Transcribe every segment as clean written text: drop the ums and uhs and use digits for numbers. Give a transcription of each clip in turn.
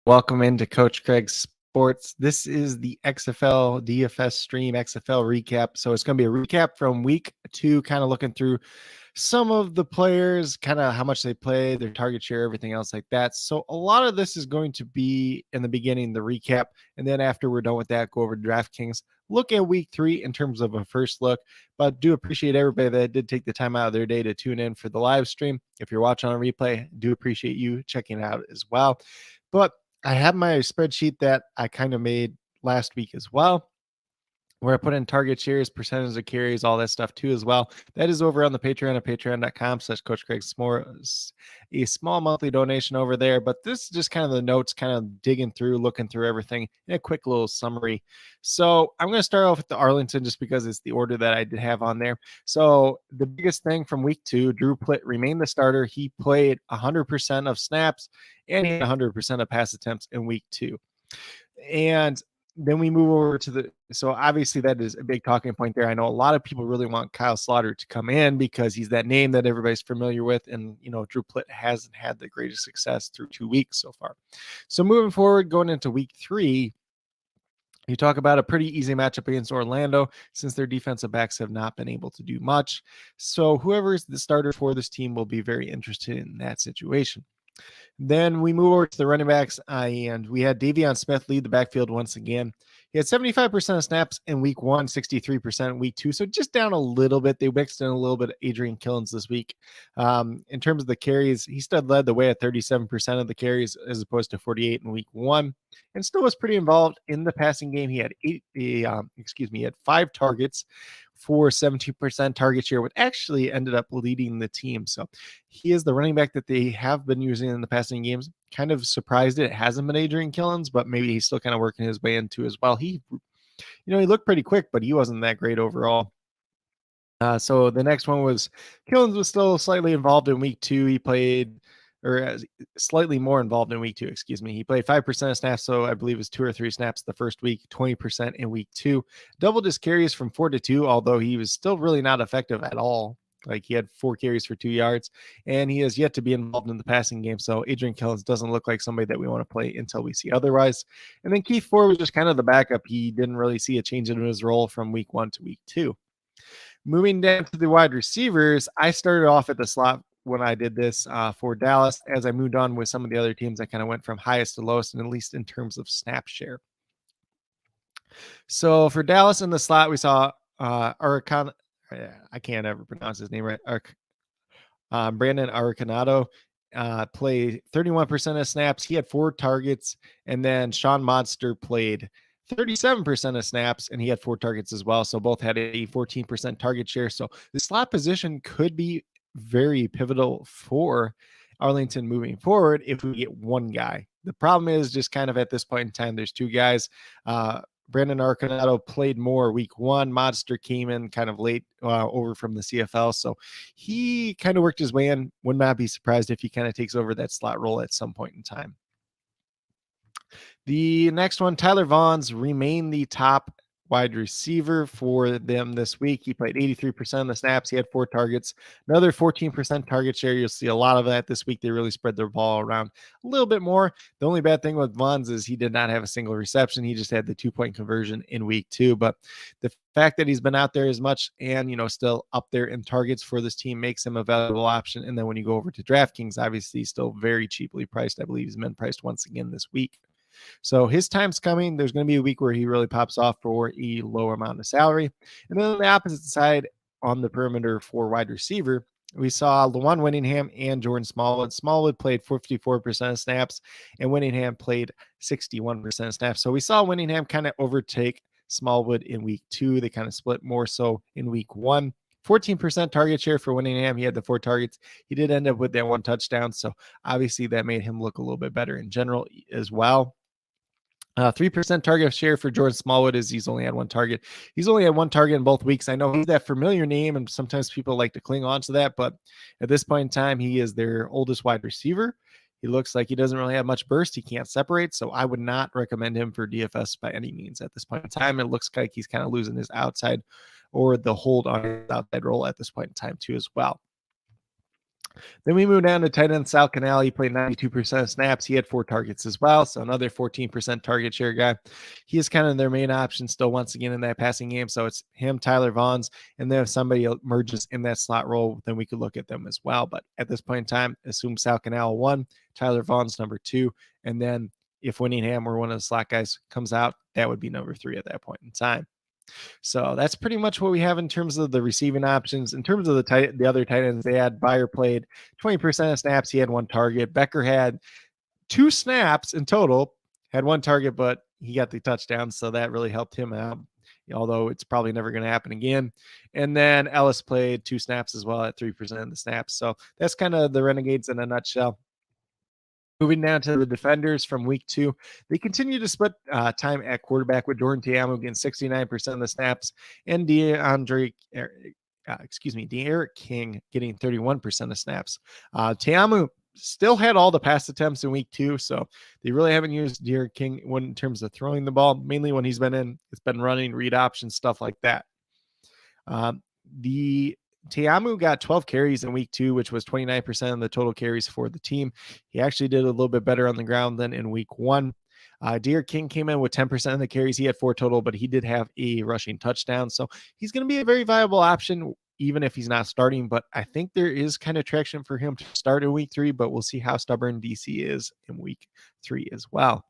Welcome into Coach Craig Sports. This is the XFL DFS stream, XFL recap. So it's going to be a recap from week 2, kind of looking through some of the players, kind of how much they play, their target share, everything else like that. So a lot of this is going to be in the beginning, the recap. And then after we're done with that, go over to DraftKings, look at week 3 in terms of a first look. But do appreciate everybody that did take the time out of their day to tune in for the live stream. If you're watching on replay, do appreciate you checking it out as well. But I have my spreadsheet that I kind of made last week as well, where I put in target shares, percentage of carries, all that stuff too as well. That is over on the Patreon at patreon.com/CoachCraigSports. A small monthly donation over there, but this is just kind of the notes, kind of digging through, looking through everything in a quick little summary. So I'm going to start off with the Arlington just because it's the order that I did have on there. So the biggest thing from week 2, Drew Plitt remained the starter. He played 100% of snaps and he had 100% of pass attempts in week 2. And then we move over to so obviously that is a big talking point there. I know a lot of people really want Kyle Slaughter to come in because he's that name that everybody's familiar with. And, Drew Plitt hasn't had the greatest success through 2 weeks so far. So moving forward, going into week 3, you talk about a pretty easy matchup against Orlando since their defensive backs have not been able to do much. So whoever is the starter for this team will be very interested in that situation. Then we move over to the running backs, and we had Davion Smith lead the backfield once again. He had 75% of snaps in week 1, 63% in week 2, so just down a little bit. They mixed in a little bit of Adrian Killins this week. In terms of the carries, he still led the way at 37% of the carries as opposed to 48 in week 1, and still was pretty involved in the passing game. He had he had 5 targets for 17% target share, which actually ended up leading the team. So he is the running back that they have been using in the passing games. Kind of surprised it hasn't been Adrian Killins, but maybe he's still kind of working his way into as well. He looked pretty quick, but he wasn't that great overall. So the next one was Killins was still slightly involved in week 2. He played slightly more involved in week 2, He played 5% of snaps, so I believe it was 2 or 3 snaps the first week, 20% in week 2. Doubled his carries from 4 to 2, although he was still really not effective at all. Like he had 4 carries for 2 yards, and he has yet to be involved in the passing game. So Adrian Killins doesn't look like somebody that we want to play until we see otherwise. And then Keith Ford was just kind of the backup. He didn't really see a change in his role from week 1 to week 2. Moving down to the wide receivers, I started off at the slot when I did this for Dallas. As I moved on with some of the other teams, I kind of went from highest to lowest, and at least in terms of snap share. So for Dallas in the slot, we saw Arcon. I can't ever pronounce his name right. Brandon Arconado played 31% of snaps. He had 4 targets, and then Sean Monster played 37% of snaps, and he had 4 targets as well. So both had a 14% target share. So the slot position could be very pivotal for Arlington moving forward if we get one guy. The problem is just kind of at this point in time, there's 2 guys. Brandon Arconado played more week 1. Monster came in kind of late over from the CFL. So he kind of worked his way in. Would not be surprised if he kind of takes over that slot role at some point in time. The next one, Tyler Vaughn's remained the top wide receiver for them this week. He played 83% of the snaps. He had 4 targets, another 14% target share. You'll see a lot of that this week. They really spread their ball around a little bit more. The only bad thing with Vaughn's is he did not have a single reception. He just had the 2-point conversion in week 2. But the fact that he's been out there as much and, still up there in targets for this team makes him a valuable option. And then when you go over to DraftKings, obviously he's still very cheaply priced. I believe he's been priced once again this week. So his time's coming. There's going to be a week where he really pops off for a lower amount of salary. And then on the opposite side on the perimeter for wide receiver, we saw Lawan Winningham and Jordan Smallwood. Smallwood played 54% of snaps, and Winningham played 61% of snaps. So we saw Winningham kind of overtake Smallwood in week 2. They kind of split more so in week 1. 14% target share for Winningham. He had the 4 targets. He did end up with that 1 touchdown. So obviously that made him look a little bit better in general as well. 3% target share for Jordan Smallwood is he's only had 1 target. He's only had 1 target in both weeks. I know he's that familiar name, and sometimes people like to cling on to that, but at this point in time, he is their oldest wide receiver. He looks like he doesn't really have much burst. He can't separate, so I would not recommend him for DFS by any means at this point in time. It looks like he's kind of losing his outside or the hold on his outside role at this point in time too as well. Then we move down to tight end Sal Canal. He played 92% of snaps. He had 4 targets as well. So another 14% target share guy. He is kind of their main option still once again in that passing game. So it's him, Tyler Vaughns, and then if somebody emerges in that slot role, then we could look at them as well. But at this point in time, assume Sal Canal 1, Tyler Vaughns number 2, and then if Winningham or one of the slot guys comes out, that would be number 3 at that point in time. So that's pretty much what we have in terms of the receiving options. In terms of the other tight ends, they had Beyer played 20% of snaps. He had 1 target. Becker had 2 snaps in total, had 1 target, but he got the touchdown. So that really helped him out, although it's probably never going to happen again. And then Ellis played 2 snaps as well at 3% of the snaps. So that's kind of the Renegades in a nutshell. Moving down to the defenders from week 2, they continue to split time at quarterback with Jordan Ta'amu getting 69% of the snaps and D'Eriq King getting 31% of snaps. Ta'amu still had all the pass attempts in week 2, so they really haven't used D'Eriq King in terms of throwing the ball. Mainly when he's been in, it's been running, read options, stuff like that. The Ta'amu got 12 carries in week 2, which was 29% of the total carries for the team. He actually did a little bit better on the ground than in week 1. D'Eriq King came in with 10% of the carries. He had 4 total, but he did have a rushing touchdown. So he's going to be a very viable option, even if he's not starting. But I think there is kind of traction for him to start in week 3, but we'll see how stubborn DC is in week 3 as well.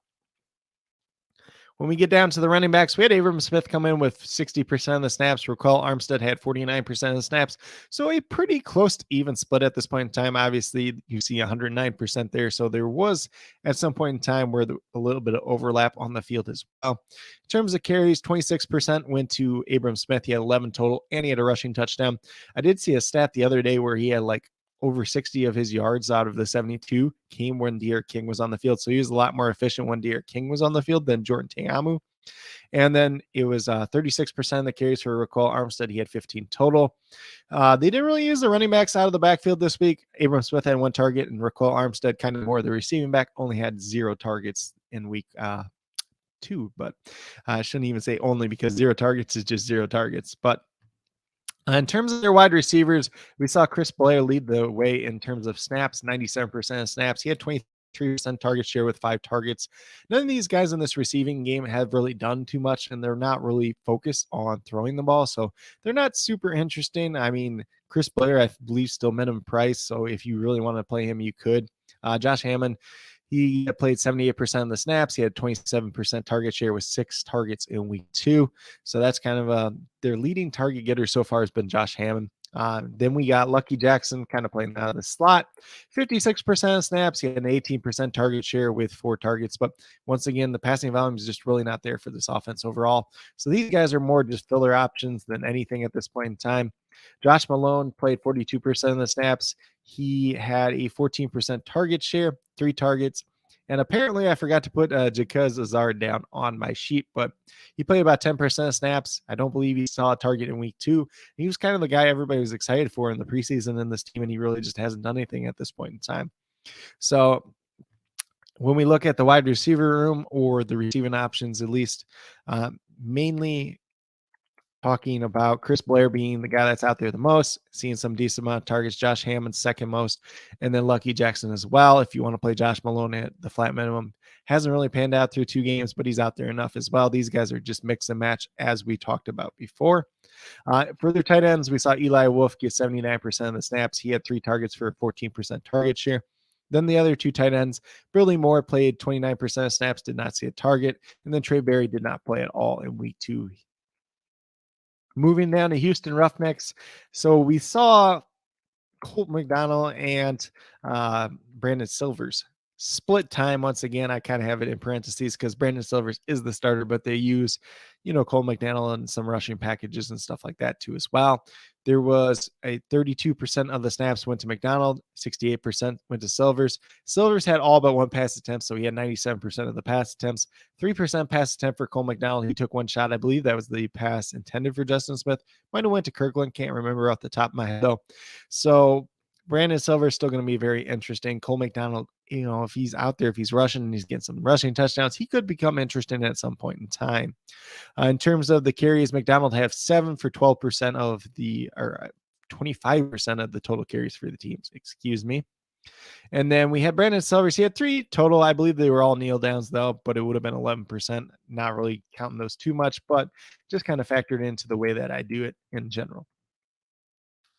When we get down to the running backs, we had Abram Smith come in with 60% of the snaps. Raquel Armstead had 49% of the snaps. So a pretty close to even split at this point in time. Obviously, you see 109% there. So there was at some point in time where a little bit of overlap on the field as well. In terms of carries, 26% went to Abram Smith. He had 11 total and he had a rushing touchdown. I did see a stat the other day where he had like over 60 of his yards out of the 72 came when D'Eriq King was on the field. So he was a lot more efficient when D'Eriq King was on the field than Jordan Ta'amu. And then it was 36% of the carries for Raquel Armstead. He had 15 total. They didn't really use the running backs out of the backfield this week. Abram Smith had 1 target and Raquel Armstead kind of more the receiving back, only had 0 targets in week 2. But I shouldn't even say only because 0 targets is just 0 targets. But in terms of their wide receivers, we saw Chris Blair lead the way in terms of snaps, 97% of snaps. He had 23% target share with 5 targets. None of these guys in this receiving game have really done too much, and they're not really focused on throwing the ball. So they're not super interesting. I mean, Chris Blair, I believe, still minimum price. So if you really want to play him, you could. Josh Hammond, he played 78% of the snaps. He had 27% target share with 6 targets in week 2. So that's kind of their leading target getter so far has been Josh Hammond. Then we got Lucky Jackson kind of playing out of the slot, 56% of snaps. He had an 18% target share with 4 targets. But once again, the passing volume is just really not there for this offense overall. So these guys are more just filler options than anything at this point in time. Josh Malone played 42% of the snaps. He had a 14% target share, 3 targets. And apparently I forgot to put Jacuz Azard down on my sheet, but he played about 10% of snaps. I don't believe he saw a target in week 2. He was kind of the guy everybody was excited for in the preseason in this team, and he really just hasn't done anything at this point in time. So when we look at the wide receiver room or the receiving options, at least mainly talking about Chris Blair being the guy that's out there the most, seeing some decent amount of targets. Josh Hammond second most, and then Lucky Jackson as well. If you want to play Josh Malone at the flat minimum, hasn't really panned out through 2 games, but he's out there enough as well. These guys are just mix and match as we talked about before. For their tight ends, we saw Eli Wolf get 79% of the snaps. He had 3 targets for a 14% target share. Then the other 2 tight ends, Burley Moore played 29% of snaps, did not see a target. And then Trey Berry did not play at all in week 2. Moving down to Houston Roughnecks. So we saw Colt McDonald and Brandon Silvers split time. Once again, I kind of have it in parentheses because Brandon Silvers is the starter, but they use, Colt McDonald and some rushing packages and stuff like that too as well. There was a 32% of the snaps went to McDonald, 68% went to Silvers. Silvers had all but 1 pass attempt, so he had 97% of the pass attempts. 3% pass attempt for Cole McDonald. He took 1 shot. I believe that was the pass intended for Justin Smith. Might have went to Kirkland. Can't remember off the top of my head, though. So Brandon Silver is still going to be very interesting. Cole McDonald, if he's out there, if he's rushing and he's getting some rushing touchdowns, he could become interesting at some point in time. In terms of the carries, McDonald have 7 for 12% of the, or 25% of the total carries for the teams, excuse me. And then we had Brandon Silvers. He had 3 total. I believe they were all kneel downs, though, but it would have been 11%. Not really counting those too much, but just kind of factored into the way that I do it in general.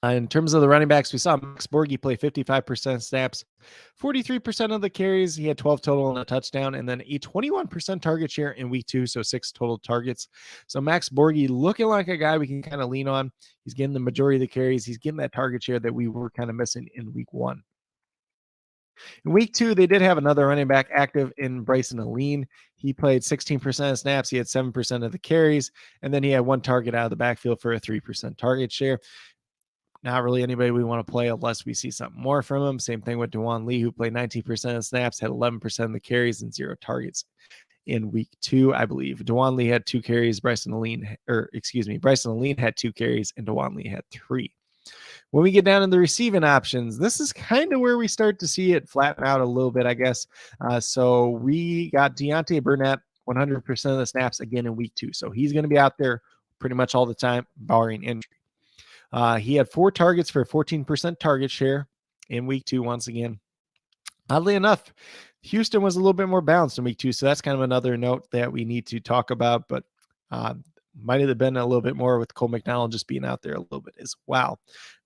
In terms of the running backs, we saw Max Borghi play 55% snaps, 43% of the carries. He had 12 total and a touchdown, and then a 21% target share in week 2, so 6 total targets. So Max Borghi looking like a guy we can kind of lean on. He's getting the majority of the carries. He's getting that target share that we were kind of missing in week 1. In week 2, they did have another running back active in Bryson Aline. He played 16% of snaps. He had 7% of the carries, and then he had 1 target out of the backfield for a 3% target share. Not really anybody we want to play unless we see something more from him. Same thing with Dewan Lee, who played 19% of snaps, had 11% of the carries and 0 targets in week 2, I believe. Dewan Lee had 2 carries. Bryson Aline had 2 carries, and Dewan Lee had 3. When we get down to the receiving options, this is kind of where we start to see it flatten out a little bit, I guess. So we got Deontay Burnett, 100% of the snaps again in week 2. So he's going to be out there pretty much all the time, barring injury. He had 4 targets for a 14% target share in week 2 once again. Oddly enough, Houston was a little bit more balanced in week 2, so that's kind of another note that we need to talk about, but might have been a little bit more with Cole McDonald just being out there a little bit as well.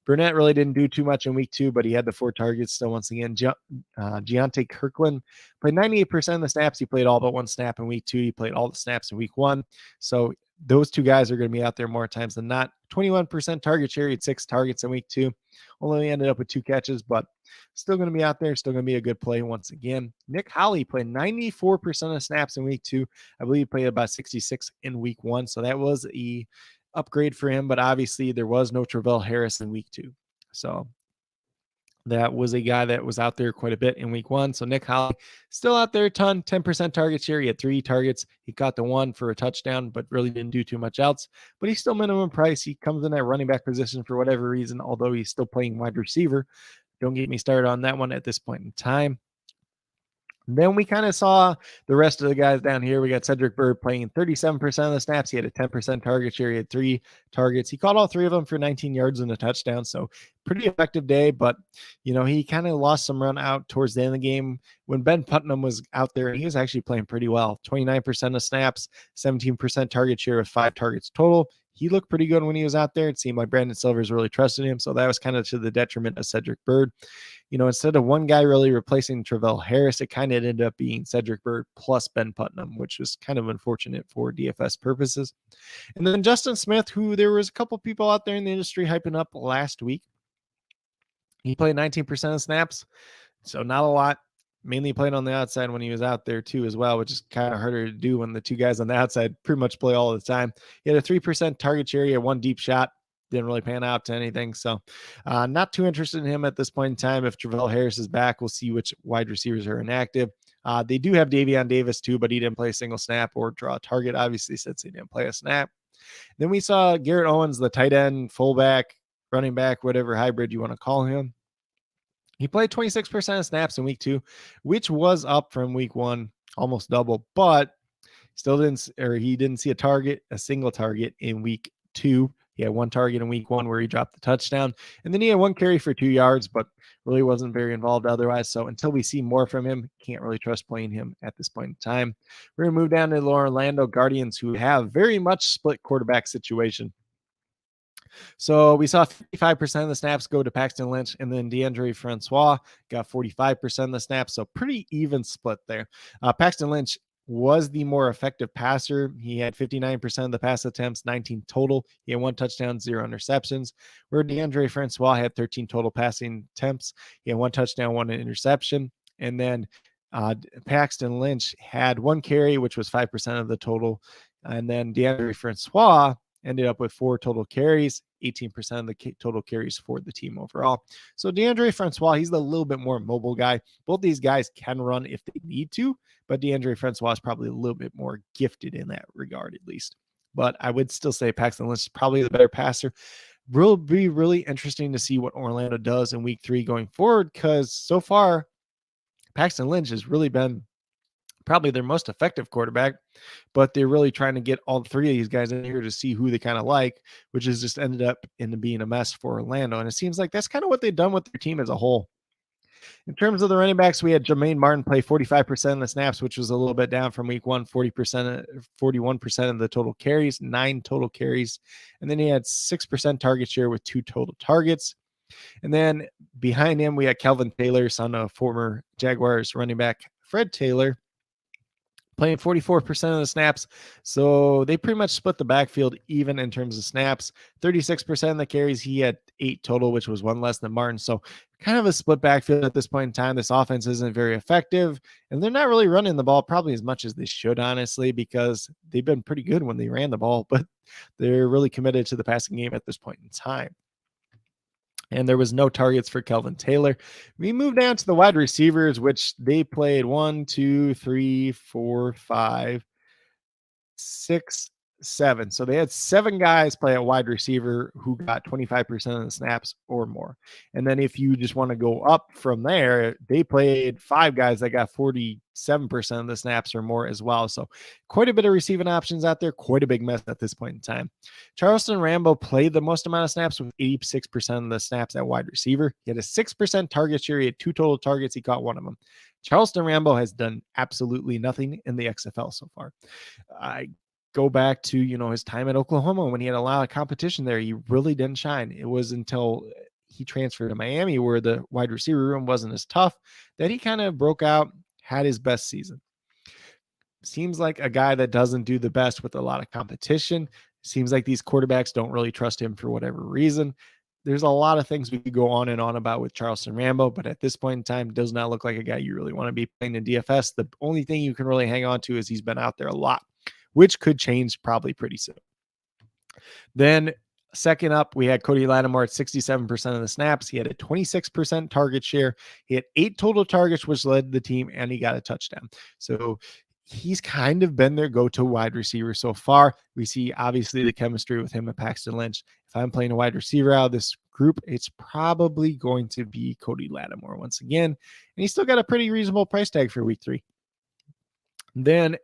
Burnett really didn't do too much in week 2, but he had the 4 targets still once again. Giante Kirkland played 98% of the snaps. He played all but 1 snap in week 2. He played all the snaps in week 1. So those 2 guys are going to be out there more times than not. 21% target share. He had 6 targets in week 2. Only ended up with 2 catches, but still going to be out there. Still going to be a good play once again. Nick Holley played 94% of snaps in week 2. I believe he played about 66 in week 1. So that was a upgrade for him, but obviously there was no Travell Harris in week 2. So that was a guy that was out there quite a bit in week 1. So Nick Holley still out there a ton, 10% target share. He had 3 targets. He caught the 1 for a touchdown, but really didn't do too much else. But he's still minimum price. He comes in that running back position for whatever reason, although he's still playing wide receiver. Don't get me started on that one at this point in time. Then we kind of saw the rest of the guys down here. We got Cedric Byrd playing 37% of the snaps. He had a 10% target share. He had 3 targets. He caught all 3 of them for 19 yards and a touchdown. So pretty effective day, but he kind of lost some run out towards the end of the game. When Ben Putnam was out there, he was actually playing pretty well. 29% of snaps, 17% target share with 5 targets total. He looked pretty good when he was out there. It seemed like Brandon Silvers really trusted him. So that was kind of to the detriment of Cedric Byrd. Instead of one guy really replacing Travell Harris, it kind of ended up being Cedric Byrd plus Ben Putnam, which was kind of unfortunate for DFS purposes. And then Justin Smith, who there was a couple people out there in the industry hyping up last week. He played 19% of snaps, so not a lot. Mainly played on the outside when he was out there too as well, which is kind of harder to do when the 2 guys on the outside pretty much play all the time. He had a 3% target share. He had 1 deep shot. Didn't really pan out to anything. So not too interested in him at this point in time. If Travell Harris is back, we'll see which wide receivers are inactive. They do have Davion Davis too, but he didn't play a single snap or draw a target, obviously, since he didn't play a snap. Then we saw Garrett Owens, the tight end, fullback, running back, whatever hybrid you want to call him. He played 26% of snaps in week 2, which was up from week 1, almost double, but he didn't see a single target in week 2. He had 1 target in week 1 where he dropped the touchdown, and then he had 1 carry for 2 yards, but really wasn't very involved otherwise. So until we see more from him, can't really trust playing him at this point in time. We're going to move down to the Orlando Guardians, who have very much split quarterback situation. So we saw 55% of the snaps go to Paxton Lynch, and then DeAndre Francois got 45% of the snaps. So pretty even split there. Paxton Lynch was the more effective passer. He had 59% of the pass attempts, 19 total. He had 1 touchdown, 0 interceptions. Where DeAndre Francois had 13 total passing attempts. He had 1 touchdown, 1 interception. And then Paxton Lynch had 1 carry, which was 5% of the total. And then DeAndre Francois ended up with 4 total carries, 18% of the total carries for the team overall. So DeAndre Francois, he's a little bit more mobile guy. Both these guys can run if they need to, but DeAndre Francois is probably a little bit more gifted in that regard, at least. But I would still say Paxton Lynch is probably the better passer. Will be really interesting to see what Orlando does in week 3 going forward, because so far, Paxton Lynch has really been probably their most effective quarterback, but they're really trying to get all three of these guys in here to see who they kind of like, which has just ended up in being a mess for Orlando. And it seems like that's kind of what they've done with their team as a whole. In terms of the running backs, we had Jermaine Martin play 45% of the snaps, which was a little bit down from week one, 41% of the total carries, 9 total carries. And then he had 6% target share with 2 total targets. And then behind him, we had Kelvin Taylor, son of former Jaguars running back Fred Taylor, playing 44% of the snaps. So they pretty much split the backfield even in terms of snaps. 36% of the carries, he had 8 total, which was 1 less than Martin. So kind of a split backfield at this point in time. This offense isn't very effective, and they're not really running the ball probably as much as they should, honestly, because they've been pretty good when they ran the ball, but they're really committed to the passing game at this point in time. And there was no targets for Kelvin Taylor. We moved down to the wide receivers, which they played 1, 2, 3, 4, 5, 6, 7. So they had 7 guys play at wide receiver who got 25% of the snaps or more. And then if you just want to go up from there, they played 5 guys that got 47% of the snaps or more as well. So quite a bit of receiving options out there, quite a big mess at this point in time. Charleston Rambo played the most amount of snaps with 86% of the snaps at wide receiver. He had a 6% target share. He had 2 total targets. He caught 1 of them. Charleston Rambo has done absolutely nothing in the XFL so far. I go back to, his time at Oklahoma when he had a lot of competition there. He really didn't shine. It was until he transferred to Miami, where the wide receiver room wasn't as tough, that he kind of broke out, had his best season. Seems like a guy that doesn't do the best with a lot of competition. Seems like these quarterbacks don't really trust him for whatever reason. There's a lot of things we could go on and on about with Charleston Rambo, but at this point in time, does not look like a guy you really want to be playing in DFS. The only thing you can really hang on to is he's been out there a lot, which could change probably pretty soon. Then second up, we had Cody Lattimore at 67% of the snaps. He had a 26% target share. He had 8 total targets, which led the team, and he got a touchdown. So he's kind of been their go-to wide receiver so far. We see obviously the chemistry with him and Paxton Lynch. If I'm playing a wide receiver out of this group, it's probably going to be Cody Lattimore once again. And he's still got a pretty reasonable price tag for week 3. Then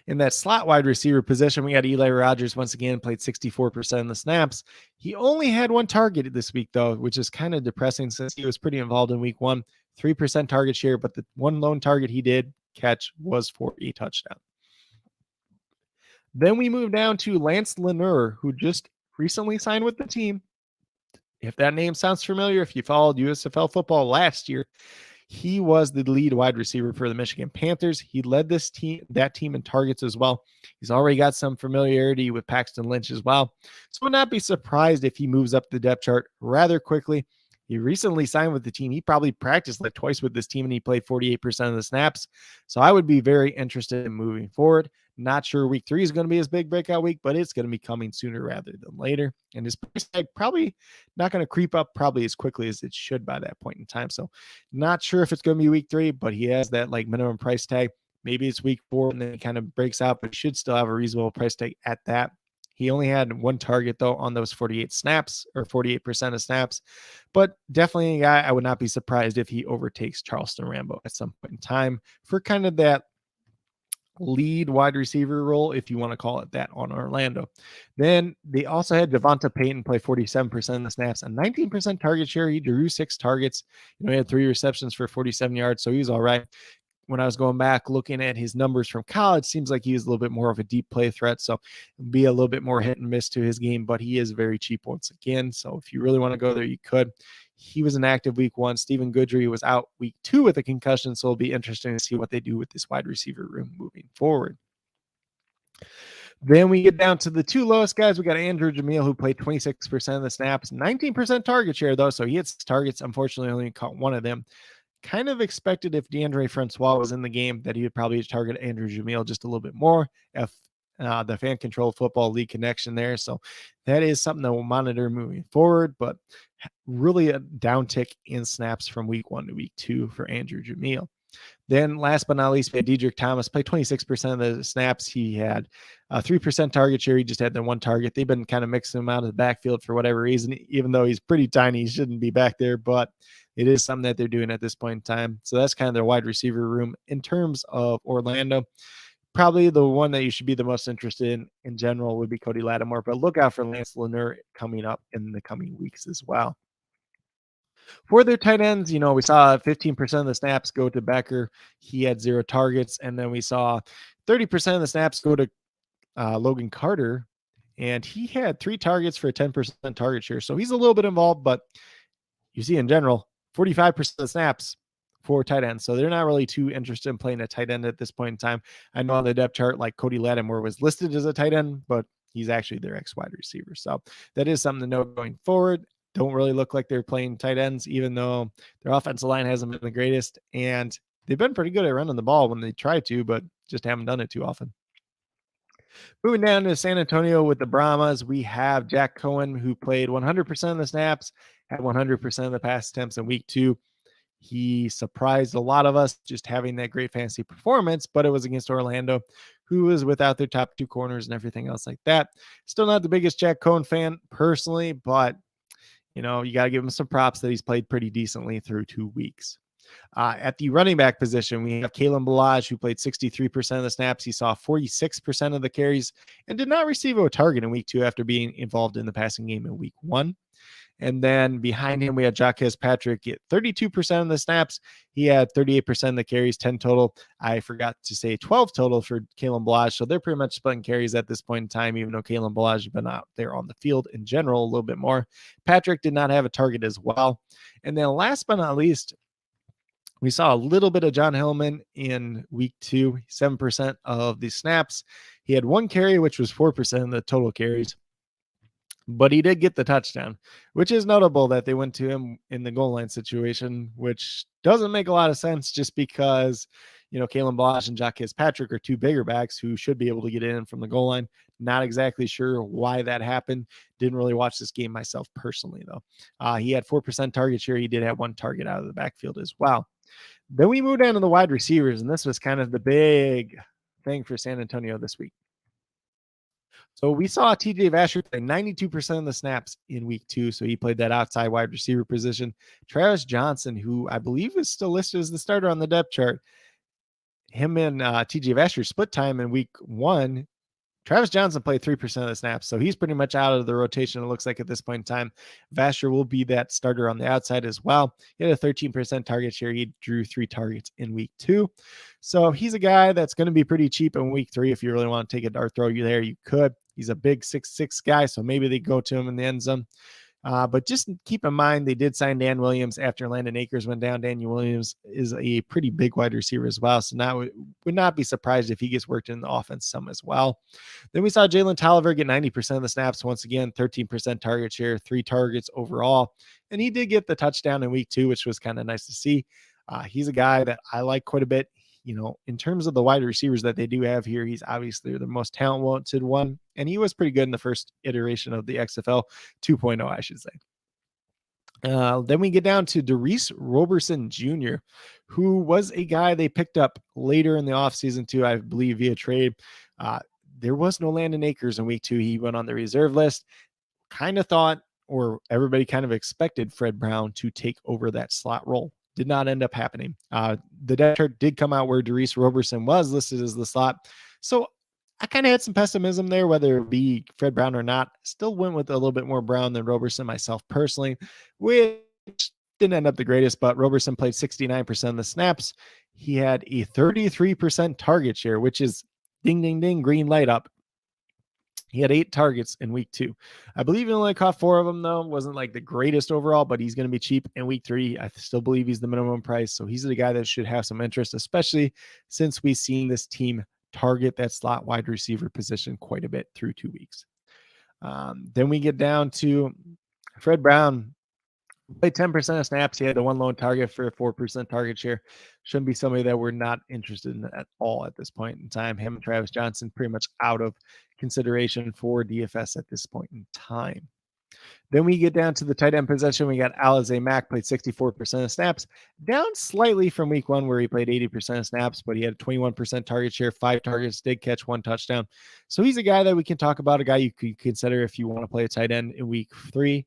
in that slot wide receiver position, we got Eli Rogers once again, played 64% of the snaps. He only had 1 target this week, though, which is kind of depressing since he was pretty involved in week 1. 3% target share, but the 1 lone target he did catch was for a touchdown. Then we move down to Lance Lanier, who just recently signed with the team. If that name sounds familiar, if you followed USFL football last year, he was the lead wide receiver for the Michigan Panthers. He led that team in targets as well. He's already got some familiarity with Paxton Lynch as well. So I would not be surprised if he moves up the depth chart rather quickly. He recently signed with the team. He probably practiced like twice with this team, and he played 48% of the snaps. So I would be very interested in moving forward. Not sure week 3 is going to be his big breakout week, but it's going to be coming sooner rather than later. And his price tag probably not going to creep up probably as quickly as it should by that point in time. So not sure if it's going to be week 3, but he has that like minimum price tag. Maybe it's week 4 and then it kind of breaks out, but he should still have a reasonable price tag at that. He only had 1 target, though, on those 48 snaps or 48% of snaps, but definitely a guy I would not be surprised if he overtakes Charleston Rambo at some point in time for kind of that lead wide receiver role, if you want to call it that, on Orlando. Then they also had Devonta Payton play 47% of the snaps and 19% target share. He drew 6 targets. He had 3 receptions for 47 yards, so he's all right. When I was going back looking at his numbers from college, seems like he was a little bit more of a deep play threat, so be a little bit more hit and miss to his game, but he is very cheap once again. So if you really want to go there, you could. He was inactive week 1. Stephen Goodry was out week 2 with a concussion, so it'll be interesting to see what they do with this wide receiver room moving forward. Then we get down to the 2 lowest guys. We got Andrew Jamil, who played 26% of the snaps, 19% target share, though, so he hits targets. Unfortunately, only caught 1 of them. Kind of expected if DeAndre Francois was in the game that he would probably target Andrew Jamil just a little bit more. If the Fan Control Football League connection there. So that is something that we'll monitor moving forward, but really a downtick in snaps from week 1 to week 2 for Andrew Jamil. Then last but not least, we had Dedrick Thomas play 26% of the snaps. He had a 3% target share. He just had the one target. They've been kind of mixing him out of the backfield for whatever reason, even though he's pretty tiny. He shouldn't be back there, but it is something that they're doing at this point in time. So that's kind of their wide receiver room. In terms of Orlando, probably the one that you should be the most interested in general would be Cody Lattimore, but look out for Lance Lanier coming up in the coming weeks as well. For their tight ends, we saw 15% of the snaps go to Becker. He had 0 targets. And then we saw 30% of the snaps go to Logan Carter, and he had 3 targets for a 10% target share. So he's a little bit involved, but you see in general, 45% of the snaps for tight ends. So they're not really too interested in playing a tight end at this point in time. I know on the depth chart, like Cody Lattimore was listed as a tight end, but he's actually their ex wide receiver. So that is something to note going forward. Don't really look like they're playing tight ends, even though their offensive line hasn't been the greatest. And they've been pretty good at running the ball when they try to, but just haven't done it too often. Moving down to San Antonio with the Brahmas, we have Jack Cohen, who played 100% of the snaps, had 100% of the pass attempts in week 2. He surprised a lot of us just having that great fantasy performance, but it was against Orlando, who was without their top 2 corners and everything else like that. Still not the biggest Jack Cohen fan personally, but you got to give him some props that he's played pretty decently through 2 weeks. At the running back position, we have Kalen Ballage, who played 63% of the snaps. He saw 46% of the carries and did not receive a target in week 2 after being involved in the passing game in week 1. And then behind him, we had Jaquez Patrick at 32% of the snaps. He had 38% of the carries, 10 total. I forgot to say 12 total for Kalen Ballage. So they're pretty much splitting carries at this point in time, even though Kalen Ballage has been out there on the field in general a little bit more. Patrick did not have a target as well. And then last but not least, we saw a little bit of John Hillman in week 2, 7% of the snaps. He had 1 carry, which was 4% of the total carries. But he did get the touchdown, which is notable that they went to him in the goal line situation, which doesn't make a lot of sense just because, Kalen Ballage and Jaquez Patrick are 2 bigger backs who should be able to get in from the goal line. Not exactly sure why that happened. Didn't really watch this game myself personally, though. He had 4% target share. He did have 1 target out of the backfield as well. Then we moved down to the wide receivers, and this was kind of the big thing for San Antonio this week. So we saw TJ Vasher play 92% of the snaps in week 2. So he played that outside wide receiver position. Travis Johnson, who I believe is still listed as the starter on the depth chart, him and TJ Vasher split time in week 1. Travis Johnson played 3% of the snaps, so he's pretty much out of the rotation, it looks like, at this point in time. Vasher will be that starter on the outside as well. He had a 13% target share. He drew 3 targets in week 2. So he's a guy that's going to be pretty cheap in week 3. If you really want to take a dart throw you there, you could. He's a big 6'6" guy, so maybe they go to him in the end zone. But just keep in mind, they did sign Dan Williams after Landon Akers went down. Daniel Williams is a pretty big wide receiver as well. So now would not be surprised if he gets worked in the offense some as well. Then we saw Jalen Tolliver get 90% of the snaps. Once again, 13% target share, 3 targets overall. And he did get the touchdown in week 2, which was kind of nice to see. He's a guy that I like quite a bit. In terms of the wide receivers that they do have here, he's obviously the most talented one. And he was pretty good in the first iteration of the XFL 2.0, I should say. Then we get down to Darius Roberson Jr., who was a guy they picked up later in the offseason too, I believe, via trade. There was no Landon Akers in week 2. He went on the reserve list. Kind of thought, or everybody kind of expected, Fred Brown to take over that slot role. Did not end up happening. The depth chart did come out where Darius Roberson was listed as the slot. So I kind of had some pessimism there, whether it be Fred Brown or not. Still went with a little bit more Brown than Roberson myself personally, which didn't end up the greatest, but Roberson played 69% of the snaps. He had a 33% target share, which is ding, ding, ding, green light up. He had 8 targets in week 2. I believe he only caught 4 of them, though. Wasn't like the greatest overall, but he's going to be cheap in week 3. I still believe he's the minimum price. So he's the guy that should have some interest, especially since we've seen this team target that slot wide receiver position quite a bit through 2 weeks. Then we get down to Fred Brown. Played 10% of snaps. He had the 1 lone target for a 4% target share. Shouldn't be somebody that we're not interested in at all at this point in time. Him and Travis Johnson pretty much out of consideration for DFS at this point in time. Then we get down to the tight end position. We got Alize Mack, played 64% of snaps, down slightly from week 1 where he played 80% of snaps, but he had a 21% target share, 5 targets, did catch 1 touchdown. So he's a guy that we can talk about, a guy you could consider if you want to play a tight end in week 3.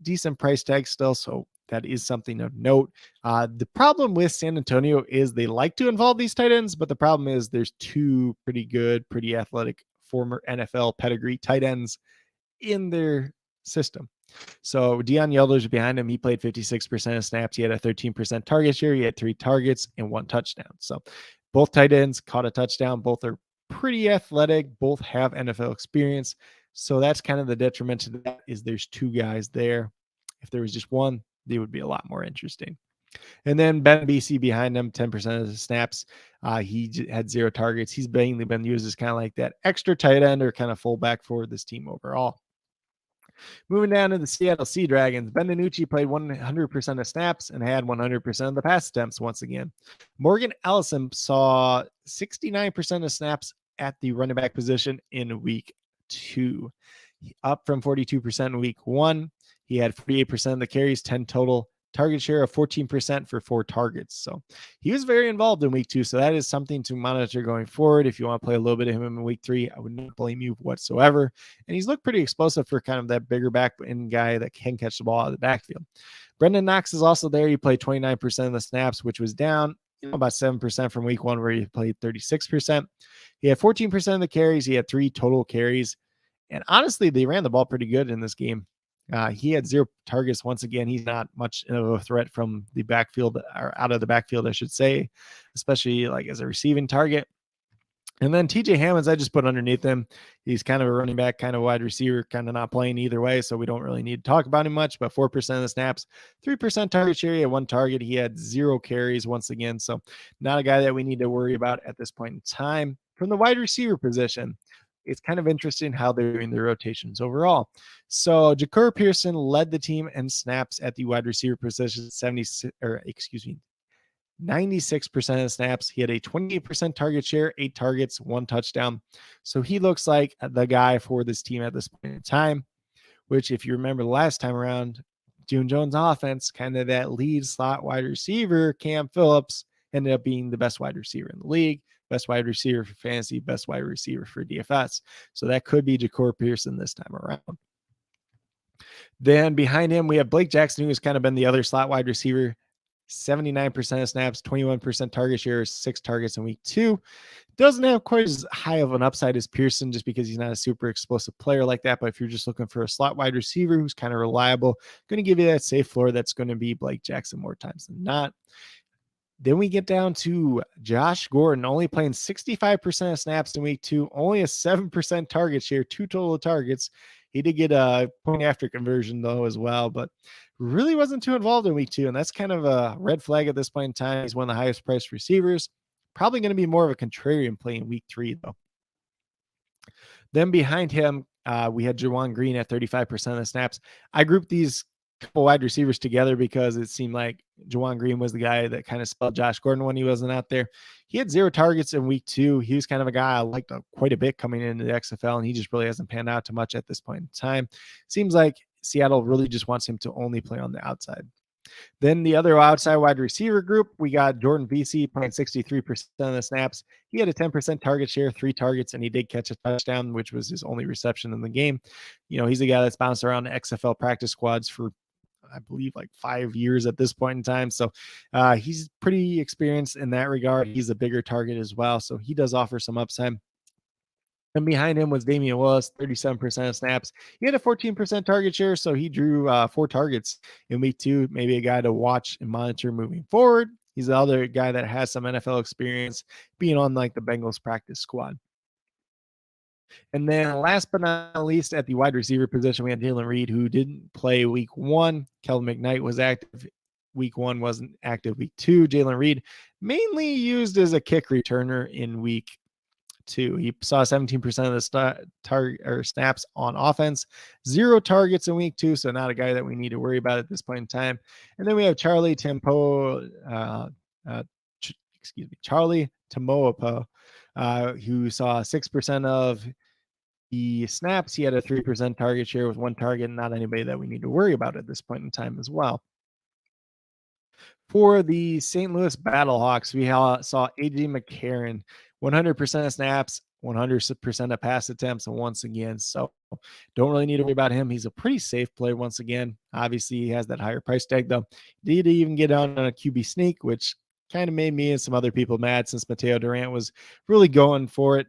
Decent price tag still, so that is something of note. The problem with San Antonio is they like to involve these tight ends, but the problem is there's 2 pretty good, pretty athletic former NFL pedigree tight ends in their system. So Deion Yelder's behind him. He played 56% of snaps. He had a 13% target share. He had 3 targets and 1 touchdown. So both tight ends caught a touchdown. Both are pretty athletic. Both have NFL experience. So that's kind of the detriment to that, is there's 2 guys there. If there was just one, they would be a lot more interesting. And then Ben BC behind him, 10% of the snaps. He had 0 targets. He's mainly been used as kind of like that extra tight end or kind of fullback for this team overall. Moving down to the Seattle Sea Dragons, Ben DiNucci played 100% of snaps and had 100% of the pass attempts once again. Morgan Ellison saw 69% of snaps at the running back position in week 2, up from 42% in week 1. He had 48% of the carries, 10 total, target share of 14% for 4 targets. So he was very involved in week 2. So that is something to monitor going forward. If you want to play a little bit of him in week 3, I would not blame you whatsoever. And he's looked pretty explosive for kind of that bigger back end guy that can catch the ball out of the backfield. Brendan Knox is also there. He played 29% of the snaps, which was down about 7% from week 1 where he played 36%. He had 14% of the carries. He had 3 total carries. And honestly, they ran the ball pretty good in this game. He had 0 targets once again. He's not much of a threat from the backfield, or out of the backfield, I should say, especially like as a receiving target. And then TJ Hammonds, I just put underneath him. He's kind of a running back, kind of wide receiver, kind of not playing either way, so we don't really need to talk about him much. But 4% of the snaps, 3% target share. He had 1 target. He had 0 carries once again, so not a guy that we need to worry about at this point in time. From the wide receiver position, it's kind of interesting how they're doing their rotations overall. So Ja'Cory Pearson led the team in snaps at the wide receiver position, 96% of the snaps. He had a 28% target share, 8 targets, 1 touchdown. So he looks like the guy for this team at this point in time, which if you remember the last time around, June Jones offense, kind of that lead slot wide receiver, Cam Phillips, ended up being the best wide receiver in the league, best wide receiver for fantasy, best wide receiver for DFS. So that could be Ja'Cory Pearson this time around. Then behind him, we have Blake Jackson, who has kind of been the other slot wide receiver, 79% of snaps, 21% target share, 6 targets in week 2. Doesn't have quite as high of an upside as Pearson just because he's not a super explosive player like that. But if you're just looking for a slot wide receiver who's kind of reliable, going to give you that safe floor, that's going to be Blake Jackson more times than not. Then we get down to Josh Gordon, only playing 65% of snaps in week 2, only a 7% target share, 2 total targets. He did get a point after conversion though as well, but really wasn't too involved in week 2. And that's kind of a red flag at this point in time. He's one of the highest priced receivers. Probably going to be more of a contrarian play in week 3 though. Then behind him, we had Juwan Green at 35% of the snaps. I grouped these couple wide receivers together because it seemed like Juwan Green was the guy that kind of spelled Josh Gordon when he wasn't out there. He had 0 targets in week 2. He was kind of a guy I liked quite a bit coming into the XFL, and he just really hasn't panned out too much at this point in time. Seems like Seattle really just wants him to only play on the outside. Then the other outside wide receiver group, we got Jordan Vesey playing 63% of the snaps. He had a 10% target share, 3 targets, and he did catch a touchdown, which was his only reception in the game. You know, he's a guy that's bounced around the XFL practice squads for, I believe, like 5 years at this point in time. So he's pretty experienced in that regard. He's a bigger target as well. So he does offer some upside. And behind him was Damian Willis, 37% of snaps. He had a 14% target share, so he drew 4 targets in week 2. Maybe a guy to watch and monitor moving forward. He's the other guy that has some NFL experience being on like the Bengals practice squad. And then last but not least, at the wide receiver position, we had Jalen Reed, who didn't play week 1. Kelvin McKnight was active. Week 1 wasn't active. Week 2, Jalen Reed mainly used as a kick returner in week 2. He saw 17% of the target or snaps on offense, 0 targets in week 2. So not a guy that we need to worry about at this point in time. And then we have Charlie Tamoapa, who saw 6% of the snaps, he had a 3% target share with one target, not anybody that we need to worry about at this point in time as well. For the St. Louis Battlehawks, we saw A.J. McCarron, 100% of snaps, 100% of pass attempts, and once again, so don't really need to worry about him. He's a pretty safe player once again. Obviously, he has that higher price tag, though. Did even get on a QB sneak, which kind of made me and some other people mad since Mateo Durant was really going for it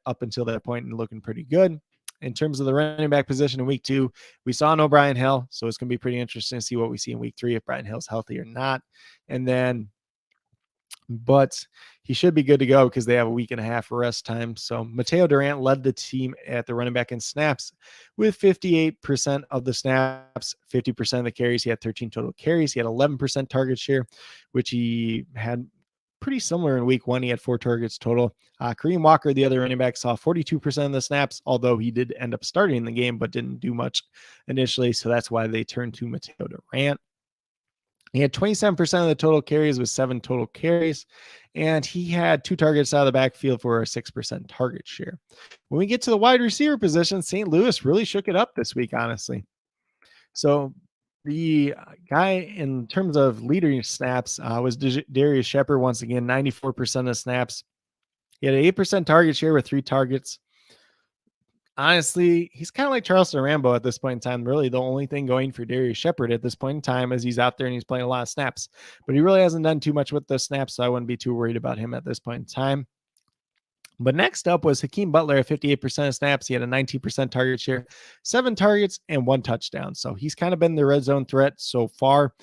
up until that point and looking pretty good. In terms of the running back position in week 2, we saw no Brian Hill, so it's going to be pretty interesting to see what we see in week 3 if Brian Hill's healthy or not. And then, but he should be good to go because they have a week and a half rest time. So Mateo Durant led the team at the running back in snaps with 58% of the snaps, 50% of the carries. He had 13 total carries. He had 11% target share, which he had pretty similar in week 1. He had 4 targets total. Kareem Walker, the other running back, saw 42% of the snaps, although he did end up starting the game, but didn't do much initially. So that's why they turned to Mateo Durant. He had 27% of the total carries with 7 total carries, and he had 2 targets out of the backfield for a 6% target share. When we get to the wide receiver position, St. Louis really shook it up this week, honestly. So the guy in terms of leading snaps was Darius Shepard once again, 94% of snaps. He had an 8% target share with 3 targets. Honestly, he's kind of like Charleston Rambo at this point in time. Really, the only thing going for Darius Shepard at this point in time is he's out there and he's playing a lot of snaps. But he really hasn't done too much with those snaps, so I wouldn't be too worried about him at this point in time. But next up was Hakeem Butler at 58% of snaps. He had a 19% target share, 7 targets, and 1 touchdown. So he's kind of been the red zone threat so far.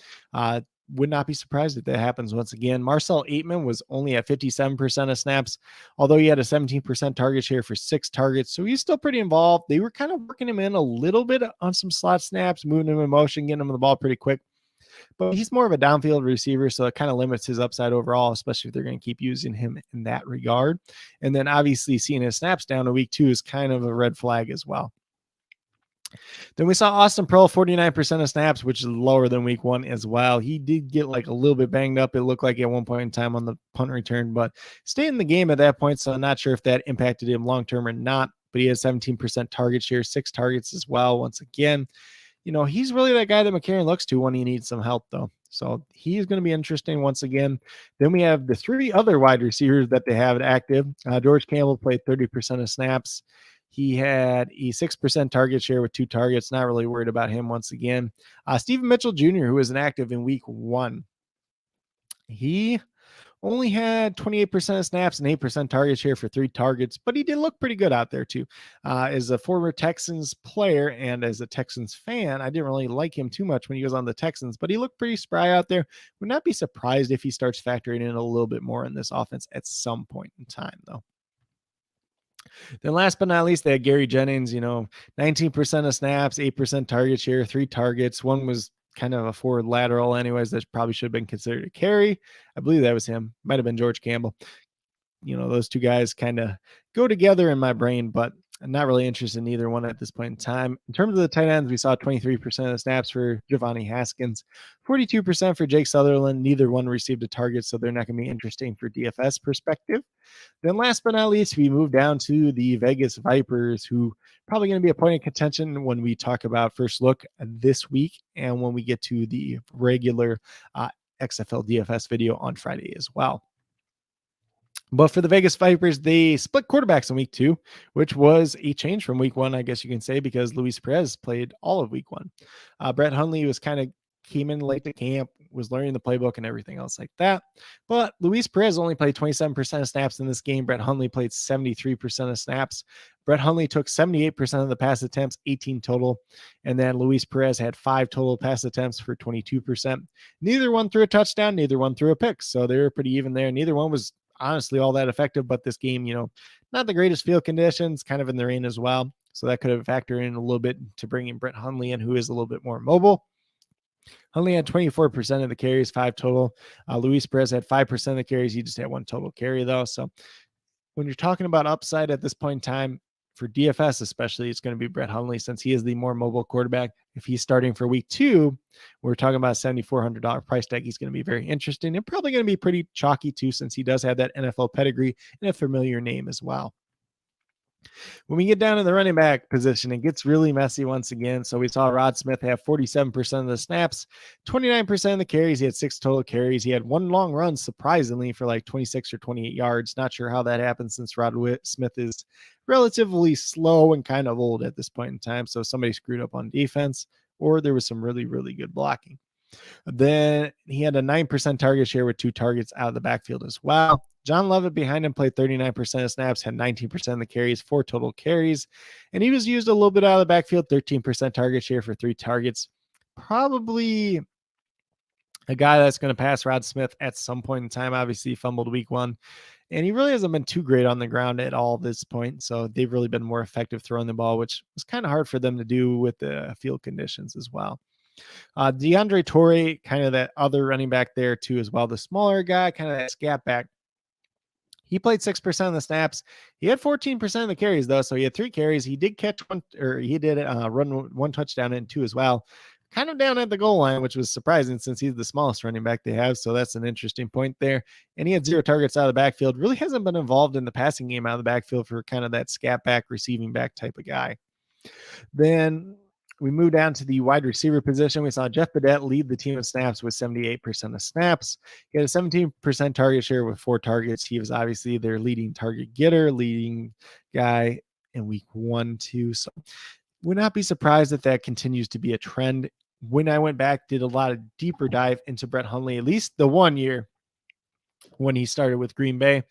Would not be surprised if that happens once again. Marcel Aitman was only at 57% of snaps, although he had a 17% target share for 6 targets. So he's still pretty involved. They were kind of working him in a little bit on some slot snaps, moving him in motion, getting him the ball pretty quick. But he's more of a downfield receiver, so it kind of limits his upside overall, especially if they're going to keep using him in that regard. And then obviously seeing his snaps down to week 2 is kind of a red flag as well. Then we saw Austin Pearl, 49% of snaps, which is lower than week 1 as well. He did get like a little bit banged up. It looked like at one point in time on the punt return, but stayed in the game at that point. So I'm not sure if that impacted him long-term or not, but he had 17% target share, 6 targets as well. Once again, he's really that guy that McCarron looks to when he needs some help, though. So he's going to be interesting once again. Then we have the 3 other wide receivers that they have active. George Campbell played 30% of snaps. He had a 6% target share with 2 targets. Not really worried about him once again. Stephen Mitchell Jr., who was inactive in week 1. He only had 28% of snaps and 8% target share for 3 targets, but he did look pretty good out there too. As a former Texans player and as a Texans fan, I didn't really like him too much when he was on the Texans, but he looked pretty spry out there. Would not be surprised if he starts factoring in a little bit more in this offense at some point in time, though. Then last but not least, they had Gary Jennings, 19% of snaps, 8% target share, 3 targets. One was kind of a forward lateral anyways that probably should have been considered a carry. I believe that was him. Might have been George Campbell. Those 2 guys kind of go together in my brain, but I'm not really interested in either one at this point in time. In terms of the tight ends, we saw 23% of the snaps for Giovanni Haskins, 42% for Jake Sutherland. Neither one received a target, so they're not going to be interesting for DFS perspective. Then last but not least, we move down to the Vegas Vipers, who probably going to be a point of contention when we talk about first look this week and when we get to the regular XFL DFS video on Friday as well. But for the Vegas Vipers, they split quarterbacks in week 2, which was a change from week 1, I guess you can say, because Luis Perez played all of week 1. Brett Hundley was came in late to camp, was learning the playbook and everything else like that. But Luis Perez only played 27% of snaps in this game. Brett Hundley played 73% of snaps. Brett Hundley took 78% of the pass attempts, 18 total. And then Luis Perez had 5 total pass attempts for 22%. Neither one threw a touchdown, neither one threw a pick. So they were pretty even there. Neither one was honestly all that effective, but this game, not the greatest field conditions, kind of in the rain as well. So that could have factored in a little bit to bring in Brett Hundley in, who is a little bit more mobile. Hundley had 24% of the carries, 5 total. Luis Perez had 5% of the carries. He just had 1 total carry, though. So when you're talking about upside at this point in time, for DFS especially, it's going to be Brett Hundley since he is the more mobile quarterback. If he's starting for week 2, we're talking about a $7,400 price tag. He's going to be very interesting and probably going to be pretty chalky too, since he does have that NFL pedigree and a familiar name as well. When we get down to the running back position, it gets really messy once again. So we saw Rod Smith have 47% of the snaps, 29% of the carries. He had 6 total carries. He had 1 long run, surprisingly, for like 26 or 28 yards. Not sure how that happened since Rod Smith is relatively slow and kind of old at this point in time. So somebody screwed up on defense, or there was some really, really good blocking. Then he had a 9% target share with 2 targets out of the backfield as well. John Lovett behind him played 39% of snaps, had 19% of the carries, 4 total carries, and he was used a little bit out of the backfield, 13% target share for 3 targets. Probably a guy that's going to pass Rod Smith at some point in time. Obviously, he fumbled week 1, and he really hasn't been too great on the ground at all this point. So they've really been more effective throwing the ball, which was kind of hard for them to do with the field conditions as well. DeAndre Torrey, kind of that other running back there too, as well. The smaller guy, kind of that scat back. He played 6% of the snaps. He had 14% of the carries, though. So he had 3 carries. He did catch one, or he did run 1 touchdown and 2 as well. Kind of down at the goal line, which was surprising since he's the smallest running back they have. So that's an interesting point there. And he had 0 targets out of the backfield. Really hasn't been involved in the passing game out of the backfield for kind of that scat back, receiving back type of guy. Then we moved down to the wide receiver position. We saw Jeff Badette lead the team in snaps with 78% of snaps. He had a 17% target share with 4 targets. He was obviously their leading target getter, leading guy in week 1, 2. So would not be surprised if that continues to be a trend. When I went back, did a lot of deeper dive into Brett Hundley, at least the 1 year when he started with Green Bay.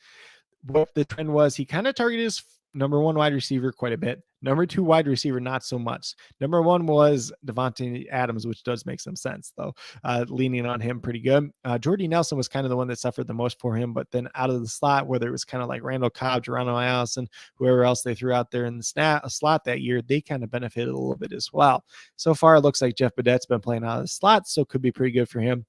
What the trend was, he kind of targeted his number 1 wide receiver quite a bit. Number 2 wide receiver, not so much. Number 1 was Devontae Adams, which does make some sense, though, leaning on him pretty good. Jordy Nelson was kind of the one that suffered the most for him, but then out of the slot, whether it was kind of like Randall Cobb, Geronimo Allison, whoever else they threw out there in the slot that year, they kind of benefited a little bit as well. So far, it looks like Jeff Badette's been playing out of the slot, so could be pretty good for him.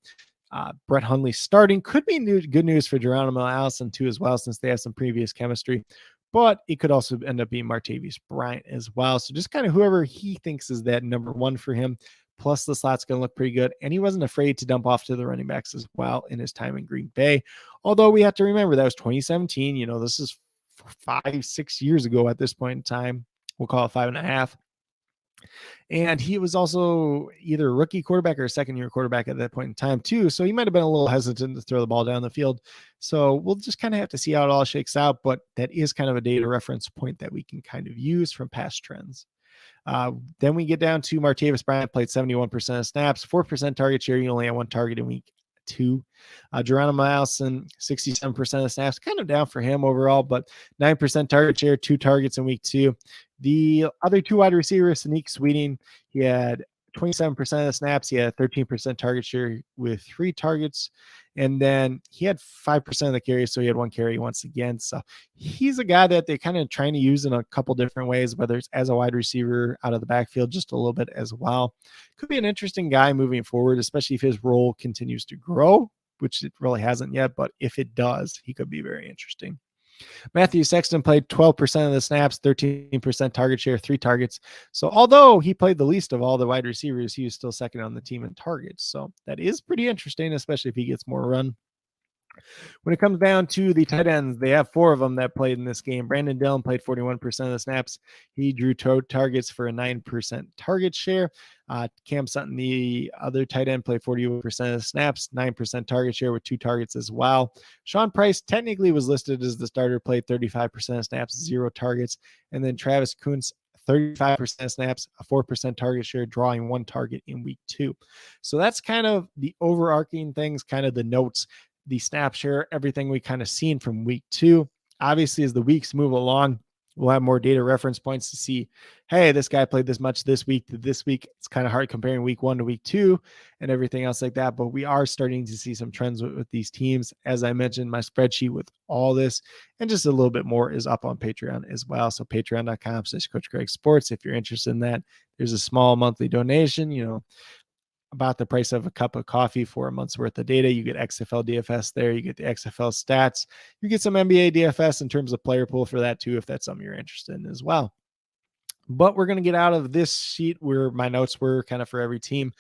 Brett Hundley starting could be good news for Geronimo Allison too as well, since they have some previous chemistry, but it could also end up being Martavis Bryant as well. So just kind of whoever he thinks is that number 1 for him. Plus the slot's going to look pretty good. And he wasn't afraid to dump off to the running backs as well in his time in Green Bay. Although we have to remember that was 2017. This is 5-6 years ago at this point in time. We'll call it 5.5. And he was also either a rookie quarterback or a second-year quarterback at that point in time, too. So he might have been a little hesitant to throw the ball down the field. So we'll just kind of have to see how it all shakes out. But that is kind of a data reference point that we can kind of use from past trends. Then we get down to Martavis Bryant, played 71% of snaps, 4% target share. He only had 1 target in week 2. Geronimo Allison, 67% of the snaps, kind of down for him overall, but 9% target share, 2 targets in week 2. The other 2 wide receivers, Sneak Sweeting, he had 27% of the snaps. He had 13% target share with 3 targets. And then he had 5% of the carries, so he had 1 carry once again. So he's a guy that they're kind of trying to use in a couple different ways, whether it's as a wide receiver out of the backfield just a little bit as well. Could be an interesting guy moving forward, especially if his role continues to grow, which it really hasn't yet. But if it does, he could be very interesting. Matthew Sexton played 12% of the snaps, 13% target share, 3 targets. So although he played the least of all the wide receivers, he was still second on the team in targets. So that is pretty interesting, especially if he gets more run. When it comes down to the tight ends, they have 4 of them that played in this game. Brandon Dillon played 41% of the snaps. He drew targets for a 9% target share. Cam Sutton, the other tight end, played 41% of the snaps, 9% target share with 2 targets as well. Sean Price technically was listed as the starter, played 35% of snaps, 0 targets. And then Travis Kuntz, 35% snaps, a 4% target share, drawing 1 target in week 2. So that's kind of the overarching things, kind of the notes, the snap share, everything we kind of seen from week 2. Obviously, as the weeks move along, we'll have more data reference points to see, hey, this guy played this much this week to this week. It's kind of hard comparing week 1 to week 2 and everything else like that. But we are starting to see some trends with these teams. As I mentioned, my spreadsheet with all this and just a little bit more is up on Patreon as well. So patreon.com/CoachCraigSports. If you're interested in that, there's a small monthly donation, about the price of a cup of coffee for a month's worth of data. You get XFL DFS there. You get the XFL stats. You get some NBA DFS in terms of player pool for that too, if that's something you're interested in as well. But we're going to get out of this sheet where my notes were kind of for every team.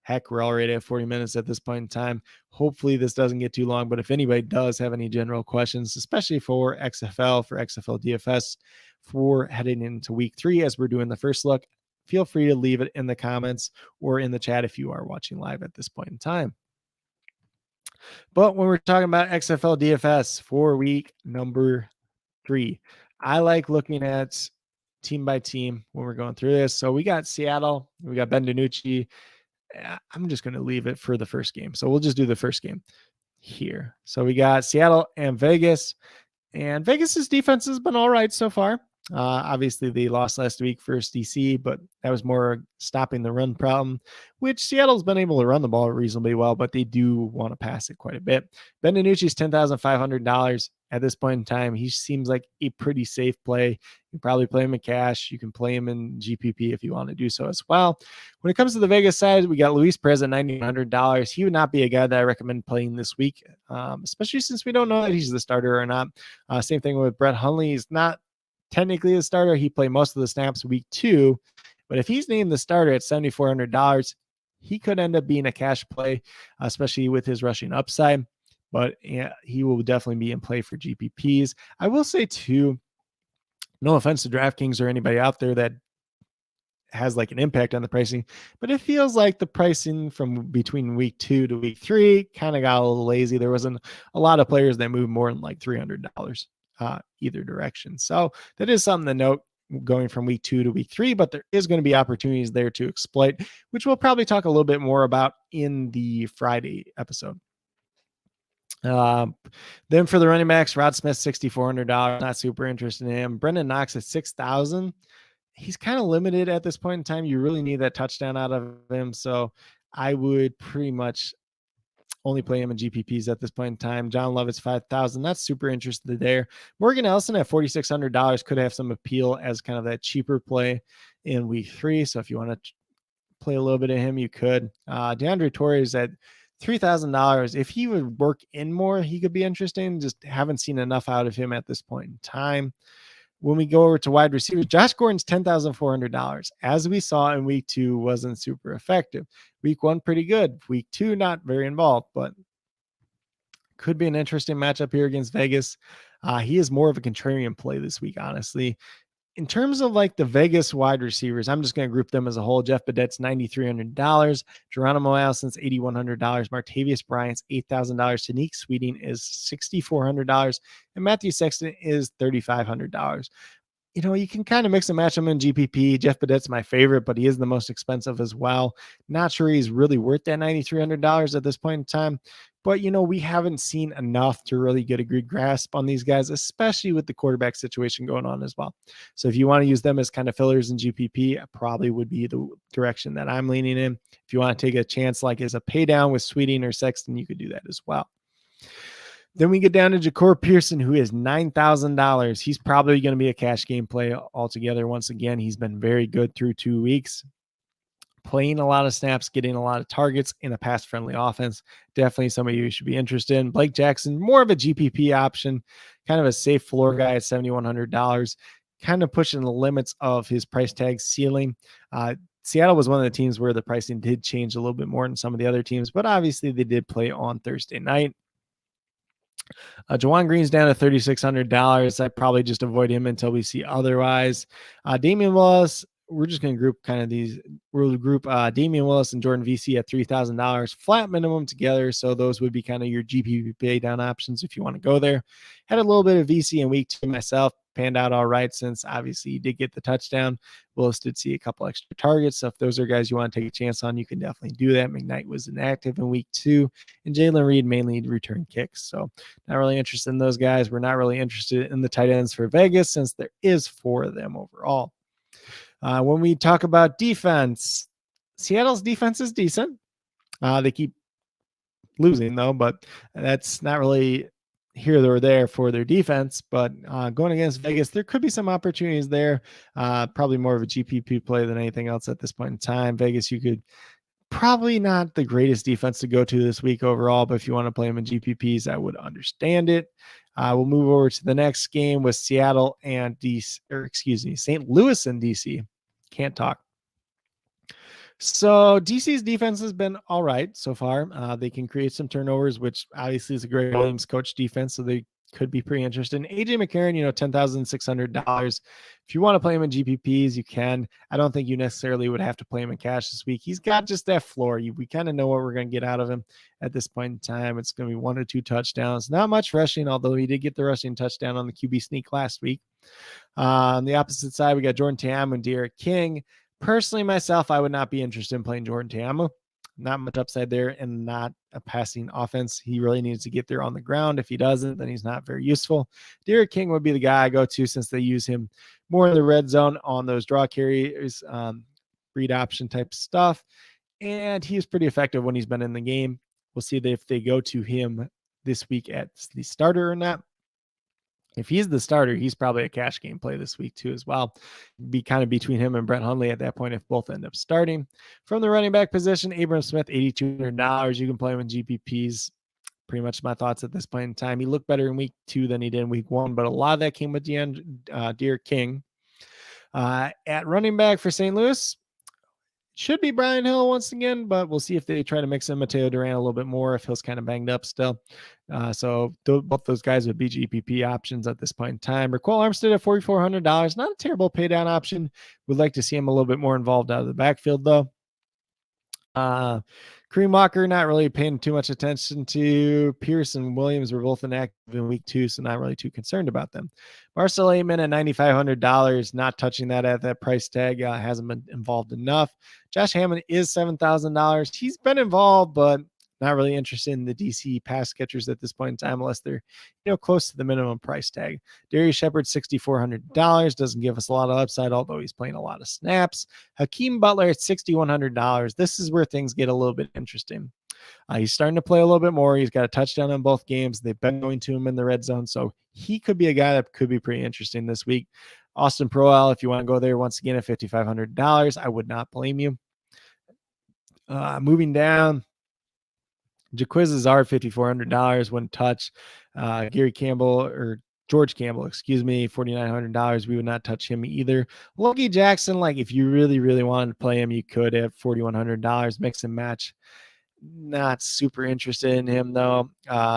Heck, we're already at 40 minutes at this point in time. Hopefully this doesn't get too long, but if anybody does have any general questions, especially for XFL, for XFL DFS, for heading into week 3 as we're doing the first look, feel free to leave it in the comments or in the chat if you are watching live at this point in time. But when we're talking about XFL DFS for week number 3, I like looking at team by team when we're going through this. So we got Seattle, we got Ben DiNucci. I'm just going to leave it for the first game. So we'll just do the first game here. So we got Seattle and Vegas. And Vegas's defense has been all right so far. Obviously, they lost last week versus DC, but that was more stopping the run problem, which Seattle's been able to run the ball reasonably well, but they do want to pass it quite a bit. Ben DiNucci's $10,500 at this point in time. He seems like a pretty safe play. You can probably play him in cash. You can play him in GPP if you want to do so as well. When it comes to the Vegas side, we got Luis Perez at $9,100. He would not be a guy that I recommend playing this week, especially since we don't know that he's the starter or not. Same thing with Brett Hundley. He's not technically a starter. He played most of the snaps week 2, but if he's named the starter at $7,400, he could end up being a cash play, especially with his rushing upside. But yeah, he will definitely be in play for GPPs. I will say too, no offense to DraftKings or anybody out there that has like an impact on the pricing, but it feels like the pricing from between week 2 to week 3 kind of got a little lazy. There wasn't a lot of players that moved more than like $300 either direction. So that is something to note going from week 2 to week 3, but there is going to be opportunities there to exploit, which we'll probably talk a little bit more about in the Friday episode. Then for the running backs, Rod Smith, $6,400. Not super interested in him. Brendan Knox at $6,000. He's kind of limited at this point in time. You really need that touchdown out of him. So I would pretty much only play him in GPPs at this point in time. John Lovett's $5,000. Not super interested there. Morgan Ellison at $4,600 could have some appeal as kind of that cheaper play in week 3. So if you want to play a little bit of him, you could. DeAndre Torres at $3,000. If he would work in more, he could be interesting. Just haven't seen enough out of him at this point in time. When we go over to wide receivers, Josh Gordon's $10,400. As we saw in week 2, wasn't super effective. Week 1, pretty good. Week 2, not very involved, but could be an interesting matchup here against Vegas. He is more of a contrarian play this week, honestly. In terms of like the Vegas wide receivers, I'm just going to group them as a whole. Jeff Badette's $9,300. Geronimo Allison's $8,100. Martavius Bryant's $8,000. Tanique Sweeting is $6,400. And Matthew Sexton is $3,500. You know, you can kind of mix and match them in GPP. Jeff Badette's my favorite, but he is the most expensive as well. Not sure he's really worth that $9,300 at this point in time. But, you know, we haven't seen enough to really get a good grasp on these guys, especially with the quarterback situation going on as well. So if you want to use them as kind of fillers in GPP, probably would be the direction that I'm leaning in. If you want to take a chance like as a pay down with Sweeting or Sexton, you could do that as well. Then we get down to Ja'Cory Pearson, who is $9,000. He's probably going to be a cash game play altogether. Once again, he's been very good through 2 weeks. Playing a lot of snaps, getting a lot of targets in a pass-friendly offense. Definitely somebody you should be interested in. Blake Jackson, more of a GPP option, kind of a safe floor guy at $7,100, kind of pushing the limits of his price tag ceiling. Seattle was one of the teams where the pricing did change a little bit more than some of the other teams, but obviously they did play on Thursday night. Jawan Green's down to $3,600. I probably just avoid him until we see otherwise. Damian Willis, we're just going to group kind of these. We'll group Damian Willis and Jordan VC at $3,000 flat minimum together. So those would be kind of your GPP pay down options if you want to go there. Had a little bit of VC in week 2 myself. Panned out all right since obviously you did get the touchdown. Willis did see a couple extra targets. So if those are guys you want to take a chance on, you can definitely do that. McKnight was inactive in week 2, and Jalen Reed mainly return kicks. So not really interested in those guys. We're not really interested in the tight ends for Vegas since there is 4 of them overall. When we talk about defense, Seattle's defense is decent. They keep losing though, but that's not really here or there for their defense. But going against Vegas, there could be some opportunities there. Probably more of a GPP play than anything else at this point in time. Vegas, you could probably not the greatest defense to go to this week overall, but if you want to play them in GPPs, I would understand it. We'll move over to the next game with Seattle and St. Louis and DC. Can't talk. So DC's defense has been all right so far. They can create some turnovers, which obviously is a great Williams coach defense, so they could be pretty interesting. AJ McCarron, $10,600. If you want to play him in GPPs, you can. I don't think you necessarily would have to play him in cash this week. He's got just that floor. We kind of know what we're going to get out of him at this point in time. It's going to be 1 or 2 touchdowns. Not much rushing, although he did get the rushing touchdown on the QB sneak last week. On the opposite side, we got Jordan Ta'amu and Derek King. Personally, myself, I would not be interested in playing Jordan Ta'amu. Not much upside there and not a passing offense. He really needs to get there on the ground. If he doesn't, then he's not very useful. Derek King would be the guy I go to since they use him more in the red zone on those draw carries, read option type stuff. And he's pretty effective when he's been in the game. We'll see if they go to him this week at the starter or not. If he's the starter, he's probably a cash game play this week too as well. Be kind of between him and Brett Hundley at that point if both end up starting. From the running back position, Abram Smith, $8,200. You can play him in GPPs. Pretty much my thoughts at this point in time. He looked better in week 2 than he did in week 1, but a lot of that came with Derek King. At running back for St. Louis, should be Brian Hill once again, but we'll see if they try to mix in Mateo Duran a little bit more if Hill's kind of banged up still. So both those guys would be GPP options at this point in time. Raquel Armstead at $4,400. Not a terrible pay down option. Would like to see him a little bit more involved out of the backfield, though. Kareem Walker, not really paying too much attention to. Pierce and Williams were both inactive in week 2, so not really too concerned about them. Marcel Aitman at $9,500, not touching that at that price tag. Hasn't been involved enough. Josh Hammond is $7,000. He's been involved, but not really interested in the DC pass catchers at this point in time, unless they're close to the minimum price tag. Darius Shepard, $6,400, doesn't give us a lot of upside, although he's playing a lot of snaps. Hakeem Butler at $6,100. This is where things get a little bit interesting. He's starting to play a little bit more. He's got a touchdown in both games. They've been going to him in the red zone, so he could be a guy that could be pretty interesting this week. Austin Proel, if you want to go there once again at $5,500, I would not blame you. Moving down, Jaquiz Azar, $5,400 when touch. George Campbell, $4,900. We would not touch him either. Logie Jackson, if you really, really wanted to play him, you could at $4,100. Mix and match. Not super interested in him, though.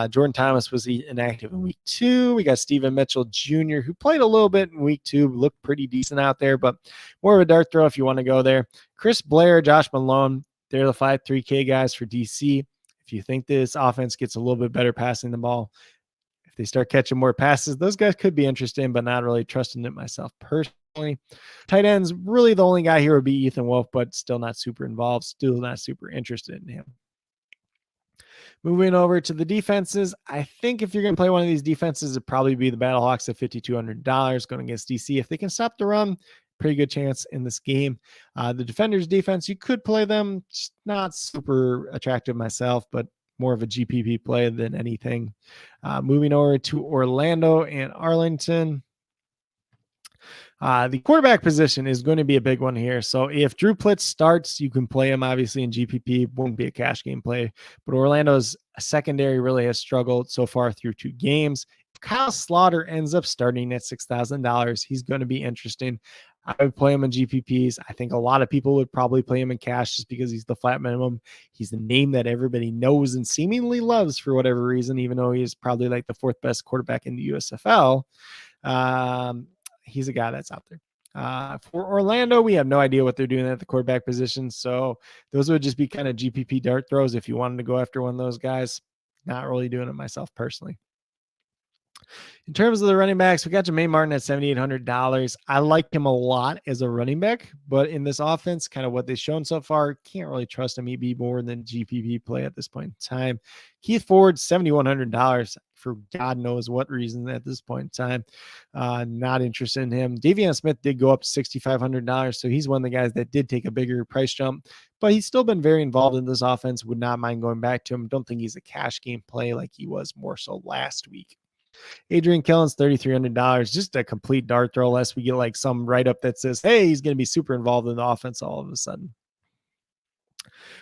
Jordan Thomas was inactive in week 2. We got Steven Mitchell Jr., who played a little bit in week 2, looked pretty decent out there, but more of a dart throw if you want to go there. Chris Blair, Josh Malone, they're the 5-3K guys for DC. If you think this offense gets a little bit better passing the ball, if they start catching more passes, those guys could be interesting, but not really trusting it myself personally. Tight ends, really the only guy here would be Ethan Wolf, but still not super involved, still not super interested in him. Moving over to the defenses, I think if you're going to play one of these defenses, it'd probably be the Battlehawks at $5,200 going against DC. If they can stop the run, pretty good chance in this game. The defenders defense, you could play them. Just not super attractive myself, but more of a GPP play than anything. Moving over to Orlando and Arlington. The quarterback position is going to be a big one here. So if Drew Plitz starts, you can play him obviously in GPP. Won't be a cash game play, but Orlando's secondary really has struggled so far through 2 games. If Kyle Slaughter ends up starting at $6,000, he's going to be interesting. I would play him in GPPs. I think a lot of people would probably play him in cash just because he's the flat minimum. He's the name that everybody knows and seemingly loves for whatever reason, even though he's probably like the 4th best quarterback in the USFL. He's a guy that's out there. For Orlando, we have no idea what they're doing at the quarterback position. So those would just be kind of GPP dart throws if you wanted to go after one of those guys. Not really doing it myself personally. In terms of the running backs, we got Jermaine Martin at $7,800. I like him a lot as a running back, but in this offense, kind of what they've shown so far, can't really trust him. He'd be more than GPP play at this point in time. Keith Ford, $7,100 for God knows what reason at this point in time. Not interested in him. Davion Smith did go up to $6,500, so he's one of the guys that did take a bigger price jump, but he's still been very involved in this offense. Would not mind going back to him. Don't think he's a cash game play like he was more so last week. Adrian Killen's $3,300, just a complete dart throw unless we get some write-up that says, hey, he's going to be super involved in the offense all of a sudden.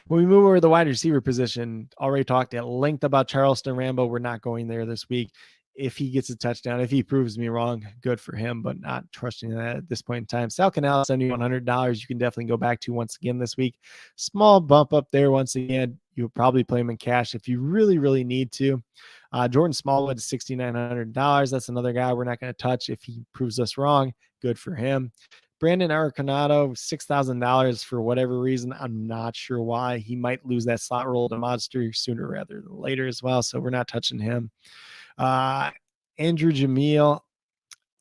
When we move over to the wide receiver position, already talked at length about Charleston Rambo. We're not going there this week. if he gets a touchdown. If he proves me wrong, good for him, but not trusting that at this point in time. Sal Cannell, $7,100. You can definitely go back to once again this week. Small bump up there once again. You'll probably play him in cash if you really, really need to. Jordan Smallwood, $6,900. That's another guy we're not going to touch. If he proves us wrong, good for him. Brandon Arconado, $6,000 for whatever reason. I'm not sure why. He might lose that slot role to Monster sooner rather than later as well, so we're not touching him. Andrew Jamil,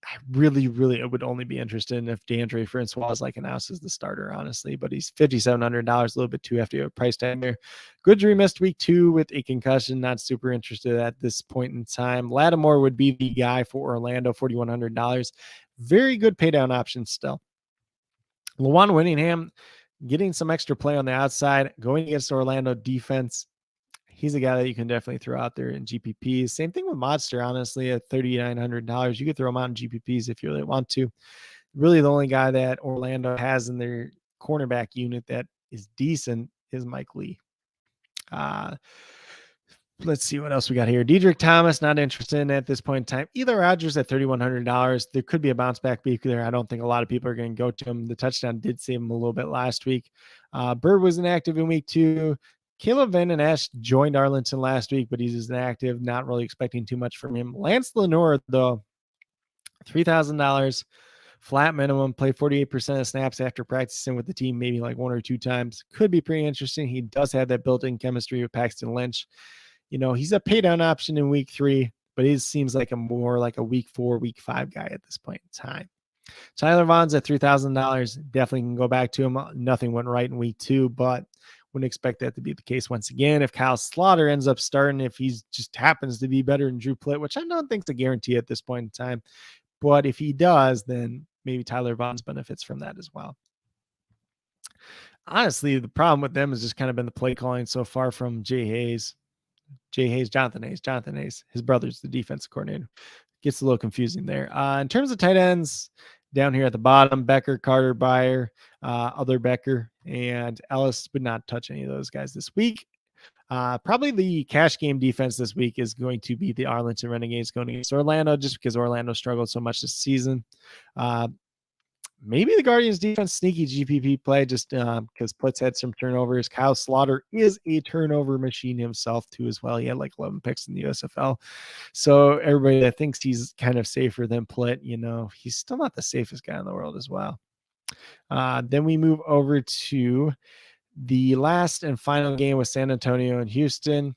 I really would only be interested in if DeAndre Francois is like announced as the starter, honestly, but he's $5,700, a little bit too hefty of a price tag there. Goodry missed week 2 with a concussion, not super interested at this point in time. Lattimore would be the guy for Orlando, $4,100. Very good pay down option still. Lawan Winningham getting some extra play on the outside, going against Orlando defense. He's a guy that you can definitely throw out there in GPPs. Same thing with Monster, honestly, at $3,900. You could throw him out in GPPs if you really want to. Really, the only guy that Orlando has in their cornerback unit that is decent is Mike Lee. Let's see what else we got here. Dedrick Thomas, not interested in at this point in time. Either Rodgers at $3,100. There could be a bounce back week there. I don't think a lot of people are going to go to him. The touchdown did save him a little bit last week. Bird was inactive in week 2. Caleb Van Den Esch joined Arlington last week, but he's inactive. Not really expecting too much from him. Lance Lenoir, though, $3,000. Flat minimum, play 48% of snaps after practicing with the team, maybe like 1 or 2 times. Could be pretty interesting. He does have that built-in chemistry with Paxton Lynch. You know, he's a pay down option in week 3, but he seems like more like a week 4, week 5 guy at this point in time. Tyler Vaughn's at $3,000. Definitely can go back to him. Nothing went right in week 2, but wouldn't expect that to be the case once again. If Kyle Slaughter ends up starting, if he just happens to be better than Drew Plitt, which I don't think is a guarantee at this point in time, but if he does, then maybe Tyler Vaughn's benefits from that as well. Honestly, the problem with them has just kind of been the play calling so far from Jonathan Hayes. His brother's the defensive coordinator. Gets a little confusing there. In terms of tight ends, down here at the bottom, Becker, Carter, Byer, other Becker, and Ellis would not touch any of those guys this week. Probably the cash game defense this week is going to be the Arlington Renegades going against Orlando, just because Orlando struggled so much this season. Maybe the Guardians defense, sneaky GPP play, just because Plitt's had some turnovers. Kyle Slaughter is a turnover machine himself too as well. He had like 11 picks in the USFL. So everybody that thinks he's kind of safer than Plitt, you know, he's still not the safest guy in the world as well. Then we move over to the last and final game with San Antonio and Houston.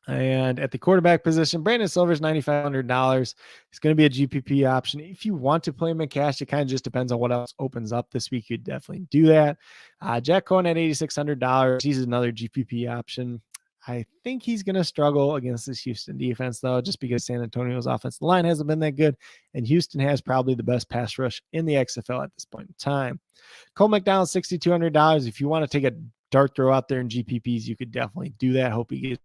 And at the quarterback position, Brandon Silver's $9,500. It's going to be a GPP option. If you want to play him in cash, it kind of just depends on what else opens up this week. You'd definitely do that. Jack Cohen at $8,600. He's another GPP option. I think he's going to struggle against this Houston defense, though, just because San Antonio's offensive line hasn't been that good, and Houston has probably the best pass rush in the XFL at this point in time. Cole McDonald, $6,200. If you want to take a dart throw out there in GPPs, you could definitely do that. Hope he gets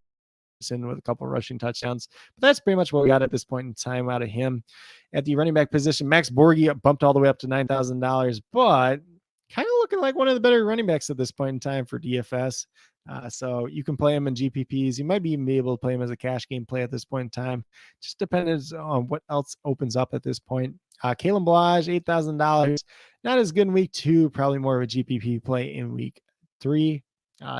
in with a couple rushing touchdowns, but that's pretty much what we got at this point in time out of him. At the running back position, Max Borghi bumped all the way up to $9,000, but kind of looking like one of the better running backs at this point in time for DFS. So you can play him in GPPs. You might even be able to play him as a cash game play at this point in time. Just depends on what else opens up at this point. Kalen Ballage, $8,000. Not as good in week 2, probably more of a GPP play in week 3.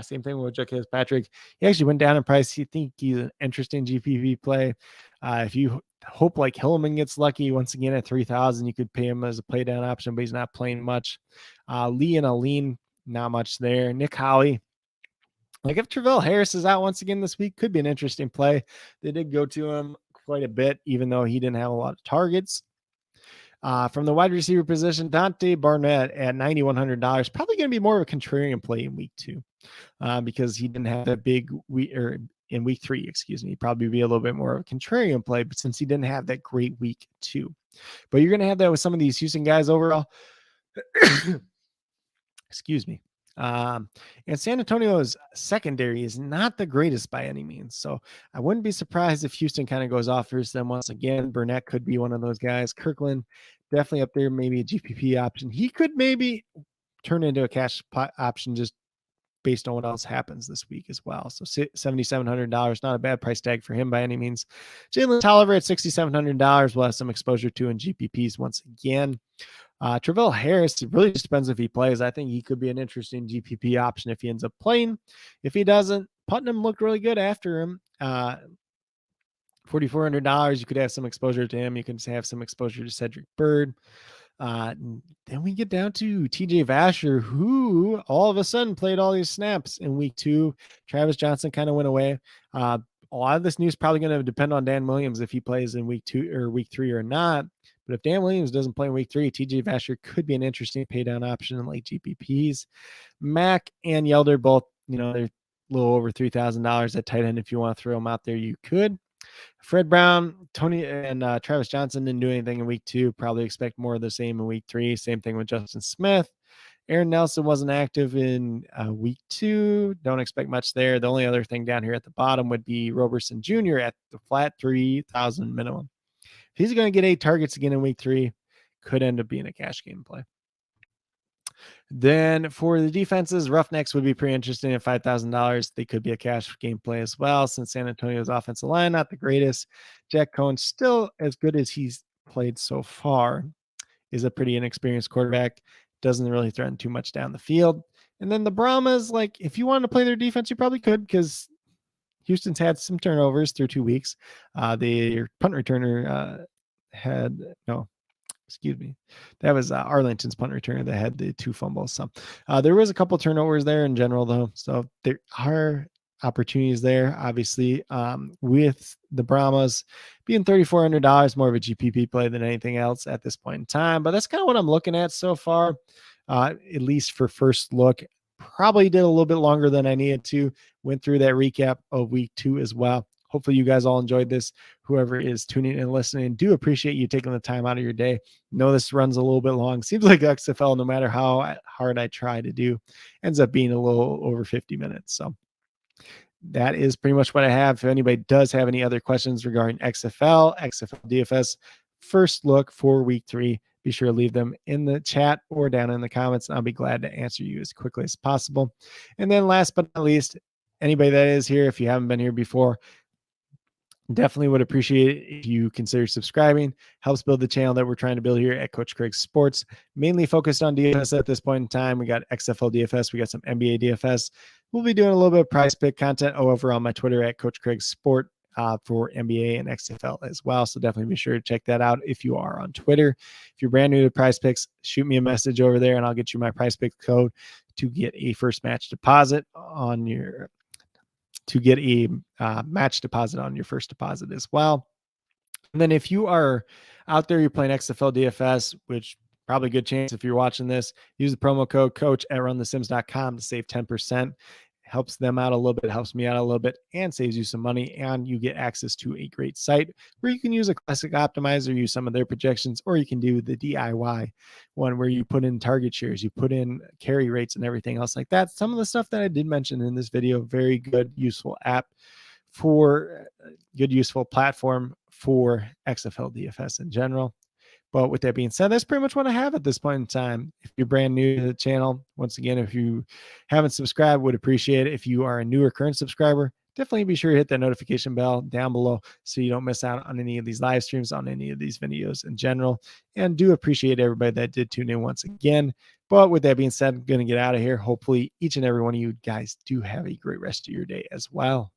Same thing with Jaquez Patrick. He actually went down in price. You think he's an interesting GPP play. If you hope like Hillman gets lucky once again at 3,000, you could pay him as a play down option, but he's not playing much. Lee and Aline, not much there. Nick Holley. Like if Travell Harris is out once again this week, could be an interesting play. They did go to him quite a bit, even though he didn't have a lot of targets. From the wide receiver position, Dante Barnett at $9,100, probably going to be more of a contrarian play in week 2 because he didn't have that big in week 3, excuse me. Probably be a little bit more of a contrarian play, but since he didn't have that great week 2, but you're going to have that with some of these Houston guys overall. Excuse me. And San Antonio's secondary is not the greatest by any means. So I wouldn't be surprised if Houston kind of goes off versus them once again. Burnett could be one of those guys. Kirkland, definitely up there, maybe a GPP option. He could maybe turn into a cash option just based on what else happens this week as well. So $7,700, not a bad price tag for him by any means. Jalen Tolliver at $6,700. We'll have some exposure to in GPPs once again. Travell Harris, it really just depends if he plays. I think he could be an interesting GPP option if he ends up playing. If he doesn't, Putnam looked really good after him. $4,400, you could have some exposure to him. You can have some exposure to Cedric Bird. Then we get down to TJ Vasher, who all of a sudden played all these snaps in week 2. Travis Johnson kind of went away. A lot of this news is probably going to depend on Dan Williams if he plays in week 2 or week 3 or not. But if Dan Williams doesn't play in week 3, TJ Vasher could be an interesting pay down option in like GPPs. Mack and Yelder both, they're a little over $3,000 at tight end. If you want to throw them out there, you could. Fred Brown, Tony, and Travis Johnson didn't do anything in week 2. Probably expect more of the same in week 3. Same thing with Justin Smith. Aaron Nelson wasn't active in week 2. Don't expect much there. The only other thing down here at the bottom would be Roberson Jr. at the flat 3,000 minimum. If he's going to get 8 targets again in week 3, could end up being a cash game play. Then for the defenses, Roughnecks would be pretty interesting at $5,000. They could be a cash game play as well, since San Antonio's offensive line, not the greatest. Jack Cohen, still as good as he's played so far, is a pretty inexperienced quarterback. Doesn't really threaten too much down the field. And then the Brahmas, like, if you wanted to play their defense, you probably could, because Houston's had some turnovers through 2 weeks. Their punt returner that was Arlington's punt returner that had the 2 fumbles. So there was a couple turnovers there in general, though. So there are opportunities there, obviously, with the Brahmas being $3,400, more of a GPP play than anything else at this point in time. But that's kind of what I'm looking at so far, at least for first look. Probably did a little bit longer than I needed to. Went through that recap of week 2 as well. Hopefully you guys all enjoyed this. Whoever is tuning and listening, do appreciate you taking the time out of your day. Know this runs a little bit long. Seems like XFL, no matter how hard I try to do, ends up being a little over 50 minutes. So that is pretty much what I have. If anybody does have any other questions regarding XFL DFS, first look for week 3, be sure to leave them in the chat or down in the comments, and I'll be glad to answer you as quickly as possible. And then last but not least, anybody that is here, if you haven't been here before, definitely would appreciate it if you consider subscribing. Helps build the channel that we're trying to build here at Coach Craig Sports, mainly focused on DFS at this point in time. We got XFL DFS. We got some NBA DFS. We'll be doing a little bit of prize pick content over on my Twitter at Coach Craig Sport for NBA and XFL as well. So definitely be sure to check that out if you are on Twitter. If you're brand new to prize picks, shoot me a message over there and I'll get you my prize pick code to get a first match deposit on your match deposit on your first deposit as well. And then if you are out there, you're playing XFL DFS, which probably a good chance if you're watching this, use the promo code coach at runthesims.com to save 10%. Helps them out a little bit, helps me out a little bit, and saves you some money. And you get access to a great site where you can use a classic optimizer, use some of their projections, or you can do the DIY one where you put in target shares, you put in carry rates and everything else like that. Some of the stuff that I did mention in this video, very good, useful app for good, useful platform for XFL DFS in general. But with that being said, that's pretty much what I have at this point in time. If you're brand new to the channel, once again, if you haven't subscribed, would appreciate it. If you are a new or current subscriber, definitely be sure to hit that notification bell down below so you don't miss out on any of these live streams, on any of these videos in general. And do appreciate everybody that did tune in once again. But with that being said, I'm going to get out of here. Hopefully each and every one of you guys do have a great rest of your day as well.